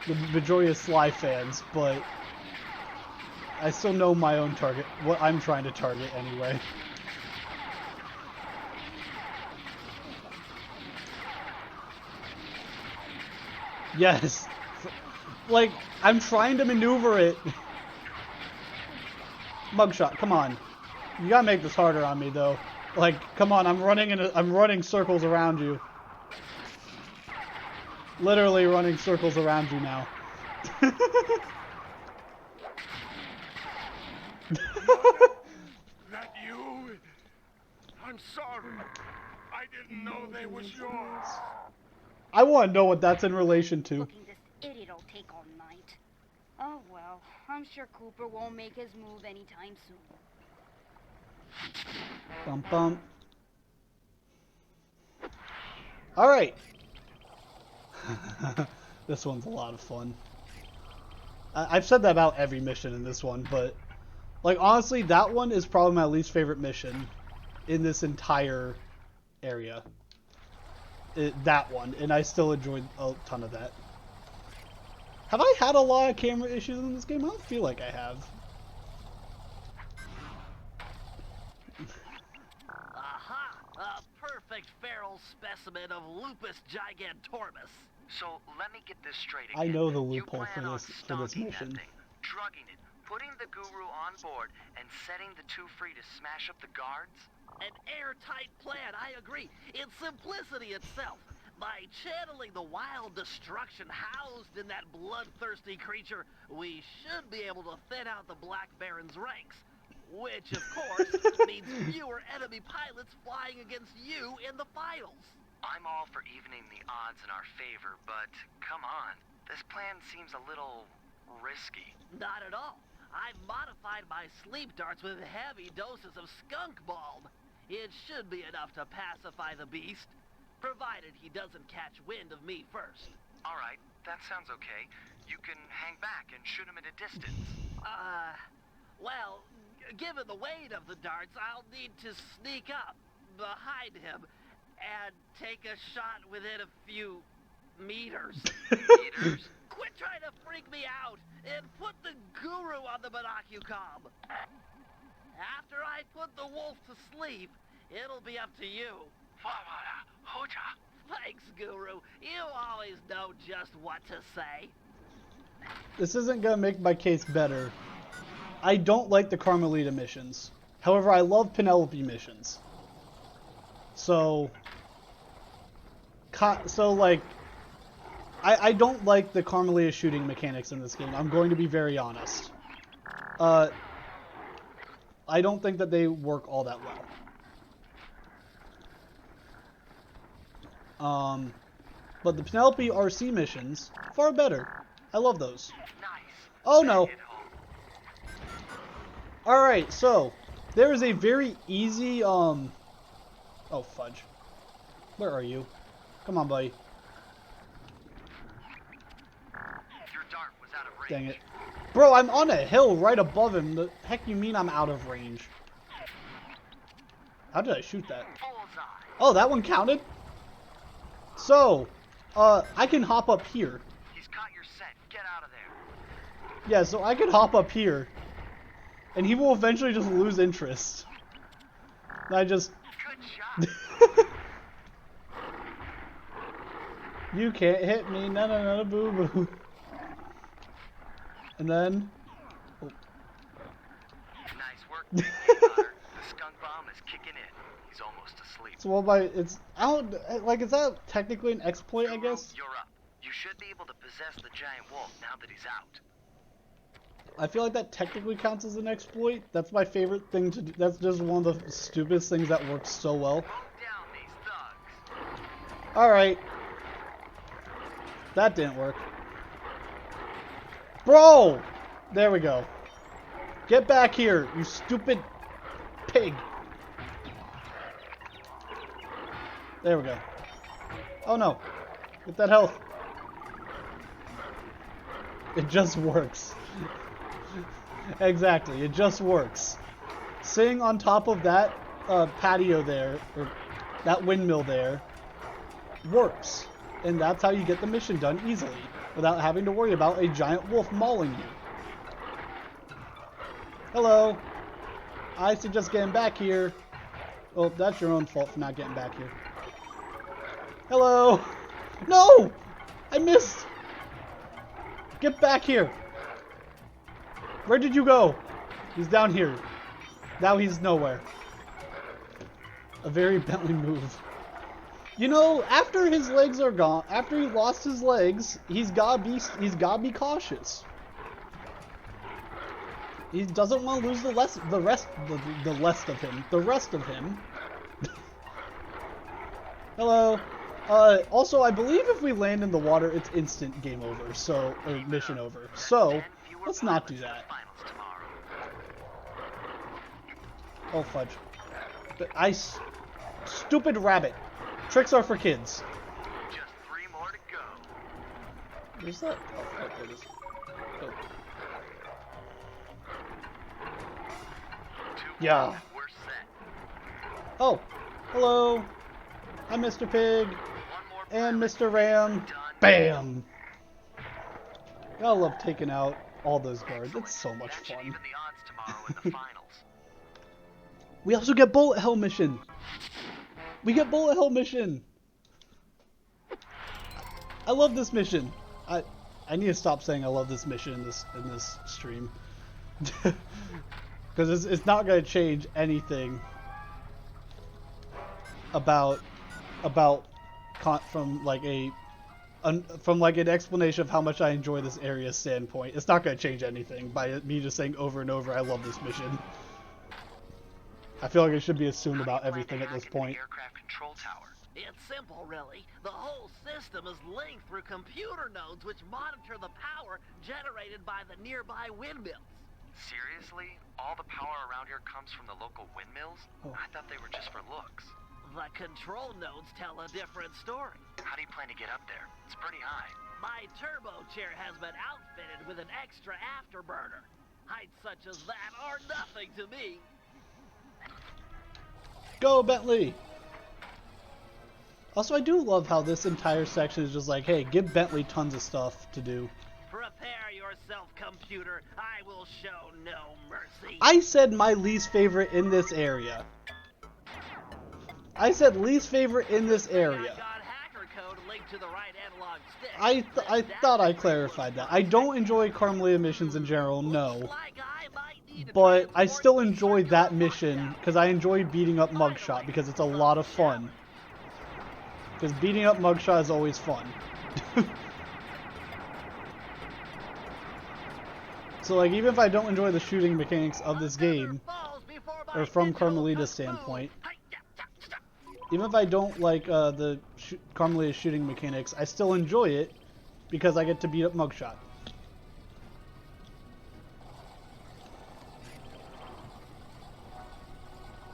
the majority of Sly fans, but I still know my own target, what I'm trying to target anyway. Yes. Like, I'm trying to maneuver it. Mugshot, come on. You gotta make this harder on me, though. Like, come on, I'm running circles around you. Literally running circles around you now. That you? I'm sorry. I didn't know they was yours. I want to know what that's in relation to. Looking this idiot'll take all night. Oh well, I'm sure Cooper won't make his move anytime soon. Bum bum. Alright. This one's a lot of fun. I've said that about every mission in this one, but like honestly, that one is probably my least favorite mission in this entire area. That one, and I still enjoyed a ton of that. Have I had a lot of camera issues in this game? I don't feel like I have. Aha! A perfect feral specimen of Lupus gigantormus. So let me get this straight I again. know the You loophole plan on for this stalking mission. that thing, drugging it, putting the guru on board, and setting the two free to smash up the guards? An airtight plan, I agree. It's simplicity itself. By channeling the wild destruction housed in that bloodthirsty creature, we should be able to thin out the Black Baron's ranks. Which, of course, means fewer enemy pilots flying against you in the finals. I'm all for evening the odds in our favor, but come on. This plan seems a little risky. Not at all. I've modified my sleep darts with heavy doses of skunk balm. It should be enough to pacify the beast, provided he doesn't catch wind of me first. All right, that sounds okay. You can hang back and shoot him at a distance. Well, given the weight of the darts, I'll need to sneak up behind him and take a shot within a few meters. Meters? Quit trying to freak me out and put the guru on the binocucom. After I put the wolf to sleep, it'll be up to you. Thanks, Guru. You always know just what to say. This isn't gonna make my case better. I don't like the Carmelita missions. However, I love Penelope missions. So like, I don't like the Carmelita shooting mechanics in this game. I'm going to be very honest. I don't think that they work all that well. But the Penelope RC missions, far better. I love those. Oh no. Alright, so, there is a very easy, oh fudge. Where are you? Come on, buddy. Your dart was out of range. Dang it. Bro, I'm on a hill right above him. The heck you mean I'm out of range? How did I shoot that? Oh, that one counted? So, I can hop up here. He's caught your scent. Get out of there. Yeah, so I can hop up here. And he will eventually just lose interest. And I just... Good shot. You can't hit me, no, boo boo. And then... Oh. Nice work, Connor. The skunk bomb is kicking in. He's almost asleep. So what by it's... I don't... Like, is that technically an exploit, I guess? You're up. You should be able to possess the giant wolf now that he's out. I feel like that technically counts as an exploit. That's my favorite thing to do. That's just one of the stupidest things that works so well. Down these thugs. Alright. That didn't work. Bro! There we go. Get back here, you stupid pig. There we go. Oh no. Get that health. It just works. Exactly, it just works. Sitting on top of that patio there, or that windmill there, works. And that's how you get the mission done easily, without having to worry about a giant wolf mauling you. Hello. I suggest getting back here. Well, that's your own fault for not getting back here. Hello. No! I missed! Get back here! Where did you go? He's down here. Now he's nowhere. A very Bentley move. You know, after his legs are gone, after he lost his legs, he's gotta be cautious. He doesn't want to lose the rest of him. Hello. Also, I believe if we land in the water, it's instant game over, so, or mission over. So, let's not do that. Oh, fudge. Stupid rabbit. Tricks are for kids. Just 3 more to go. Where's that? Oh, there it is. Oh. Yeah. We're set. Oh, hello. I'm Mr. Pig. And Mr. Ram. Bam! I love taking out all those guards. It's so much fun. Even the odds tomorrow in the finals. We also get bullet hell mission. We get bullet hell mission. I love this mission. I need to stop saying I love this mission in this stream, because it's not going to change anything about from like an explanation of how much I enjoy this area standpoint. It's not going to change anything by me just saying over and over I love this mission. I feel like it should be assumed about everything at this point. Aircraft control tower. It's simple, really. The whole system is linked through computer nodes which monitor the power generated by the nearby windmills. Seriously? All the power around here comes from the local windmills? Oh. I thought they were just for looks. The control nodes tell a different story. How do you plan to get up there? It's pretty high. My turbo chair has been outfitted with an extra afterburner. Heights such as that are nothing to me. Go, Bentley! Also, I do love how this entire section is just like, hey, give Bentley tons of stuff to do. Prepare yourself, computer. I will show no mercy. I said my least favorite in this area. I said least favorite in this area. I got hacker code linked to the right analog stick. I thought I clarified that. I don't enjoy Carmelita missions in general, no. Looks like I might need to But I transport still these enjoy circuits that to mission lockdown. because I enjoy beating up Mugshot because it's a lot of fun. Because beating up Mugshot is always fun. So like even if I don't enjoy the shooting mechanics of this game, or from Carmelita's standpoint, even if I don't like the Carmelita's shooting mechanics, I still enjoy it because I get to beat up Mugshot.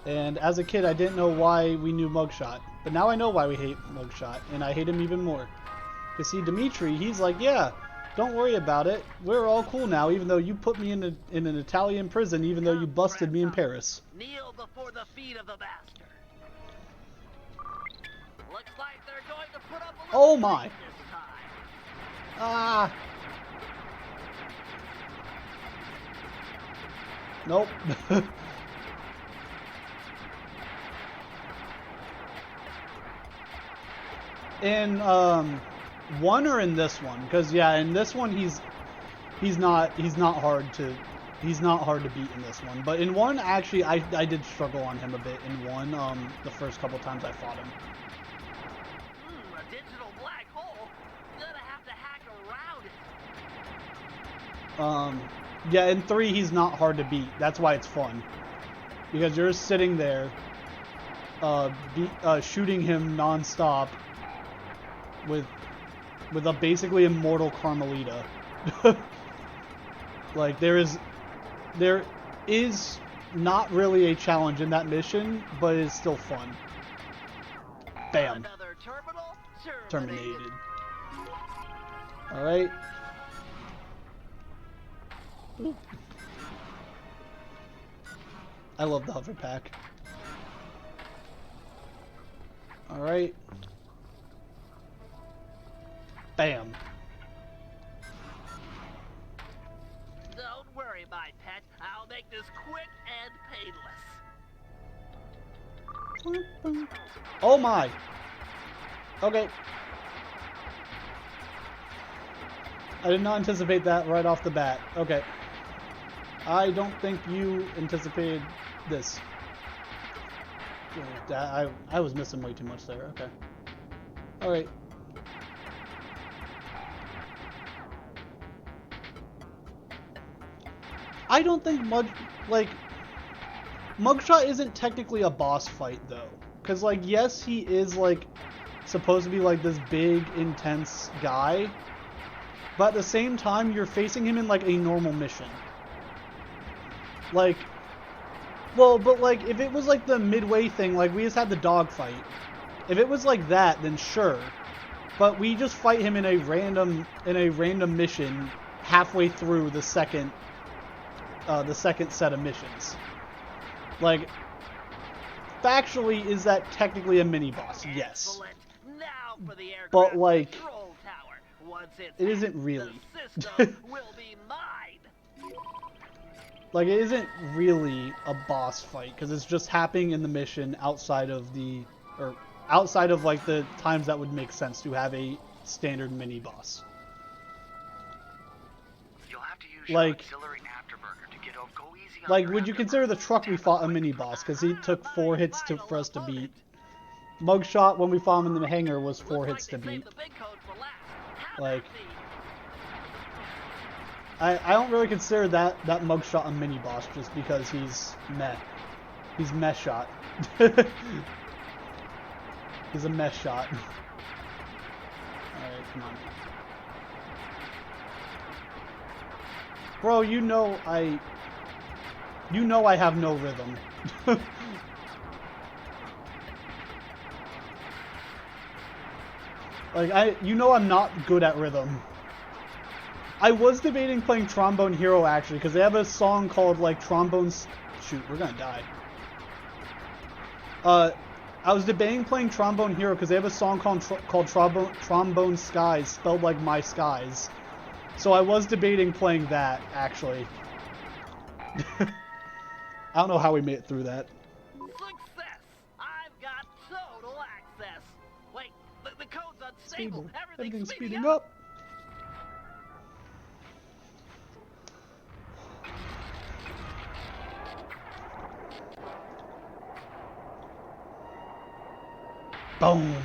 And as a kid, I didn't know why we knew Mugshot, but now I know why we hate Mugshot, and I hate him even more. Cause see, Dimitri, he's like, yeah, don't worry about it. We're all cool now, even though you put me in an Italian prison, even though you busted me in Paris. Kneel before the feet of the master. Looks like they're going to put up a little Oh my! fight this time. Ah! Nope. In one or in this one? Because yeah, in this one he's not hard to beat in this one. But in one, actually, I did struggle on him a bit in one. The first couple times I fought him. A digital black hole. Gonna have to hack around it. Yeah, in 3 he's not hard to beat. That's why it's fun. Because you're sitting there, shooting him non-stop with a basically immortal Carmelita. Like there is not really a challenge in that mission, but it's still fun. Bam. Another terminal Terminated. Alright. I love the hover pack. Alright. Bam. Don't worry, my pet. I'll make this quick and painless. Oh my. Okay. I did not anticipate that right off the bat. Okay. I don't think you anticipated this. I was missing way too much there. Okay. Alright. I don't think Mugshot isn't technically a boss fight though. Cause like yes he is like supposed to be like this big intense guy, but at the same time you're facing him in like a normal mission. Like well, but like if it was like the midway thing, like we just had the dogfight. If it was like that, then sure. But we just fight him in a random mission halfway through the second set of missions. Like, factually, is that technically a mini-boss? Yes. Excellent. Now for the aircraft But, like, control tower. Once it's it isn't hacked, really. The system will be mine. Like, it isn't really a boss fight, because it's just happening in the mission outside of like, the times that would make sense to have a standard mini-boss. You'll have to use Like- your auxiliary afterburner to get go easy on Like, your would you consider the truck we fought a mini-boss? Because he took 4 hits for us to beat. Mugshot, when we fought him in the hangar, was 4 hits to beat. Like, I don't really consider that Mugshot a mini-boss just because he's meh. He's meh shot. He's a meh shot. Alright, come on. Bro, you know You know I have no rhythm. Like, you know I'm not good at rhythm. I was debating playing Trombone Hero, actually, because they have a song called, like, Trombones... Shoot, we're gonna die. I was debating playing Trombone Hero, because they have a song called Trombone Skies, spelled like My Skies. So I was debating playing that, actually. I don't know how we made it through that. Success! I've got total access. Wait, the code's unstable. Everything's speeding up. Boom.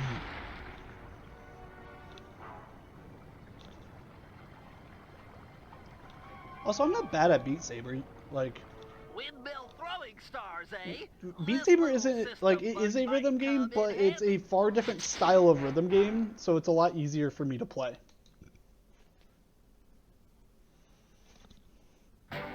Also, I'm not bad at Beat Saber. Like, Windmill throwing stars, eh? Beat Saber isn't, like, it is a rhythm game, but it's a far different style of rhythm game, so it's a lot easier for me to play. Thanks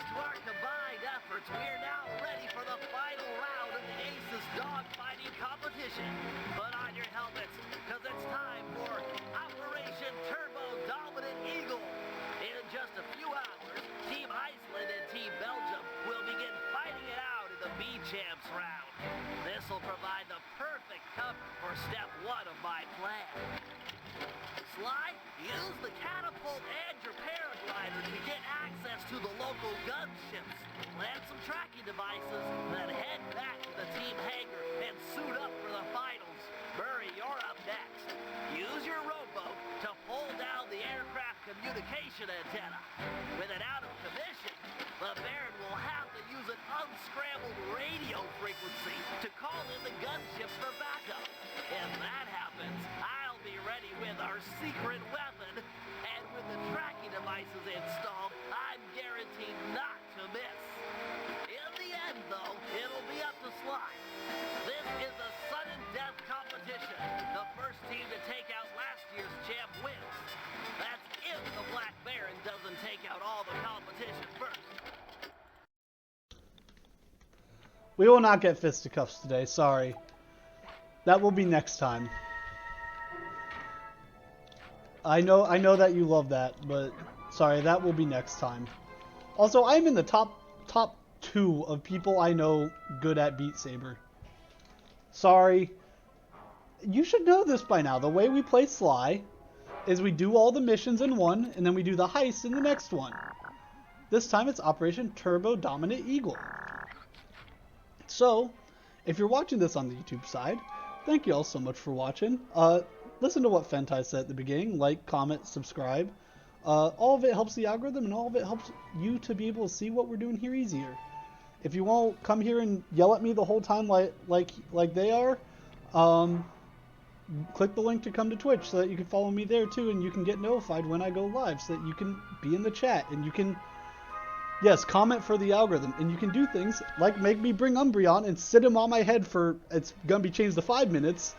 to our combined efforts, we're now ready for the final round of the Aces dogfighting competition. Put on your helmets, because it's time for Operation Turbo Dominant Eagle. In just a few hours, Team Iceland and Team Belgium will begin fighting it out in the B-Champs round. This will provide the perfect cover for step 1 of my plan. Sly, use the catapult and your paraglider to get access to the local gunships. Plant some tracking devices, then head back to the team hangar and suit up for the finals. Murray, you're up next. Use your rowboat to pull down the aircraft communication antenna. With it out of commission, the Baron will have to use an unscrambled radio frequency to call in the gunships for backup. If that happens, I'll be ready with our secret weapon, and with the tracking devices installed, I'm guaranteed not to miss. In the end, though, it'll be up to Sly. This is a sudden death competition. The first team to take out last year's champ wins. That's if the Black Baron doesn't take out all the competition first. We will not get fisticuffs today, sorry. That will be next time. I know that you love that, but sorry, that will be next time. Also, I'm in the top 2 of people I know good at Beat Saber. Sorry. You should know this by now. The way we play Sly is we do all the missions in one, and then we do the heist in the next one. This time it's Operation Turbo Dominant Eagle. So, if you're watching this on the YouTube side, thank you all so much for watching. Listen to what Fentai said at the beginning. Like, comment, subscribe. All of it helps the algorithm, and all of it helps you to be able to see what we're doing here easier. If you won't come here and yell at me the whole time like they are, click the link to come to Twitch so that you can follow me there too, and you can get notified when I go live, so that you can be in the chat, and you can, yes, comment for the algorithm, and you can do things like make me bring Umbreon and sit him on my head for, it's gonna be changed to 5 minutes,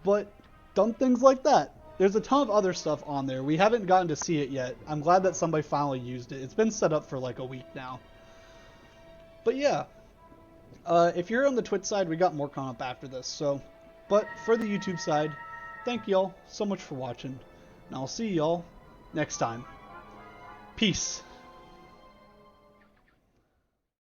but dumb things like that. There's a ton of other stuff on there. We haven't gotten to see it yet. I'm glad that somebody finally used it. It's been set up for like a week now. But yeah, if you're on the Twitch side, we got more coming up after this. So, but for the YouTube side, thank y'all so much for watching, and I'll see y'all next time. Peace.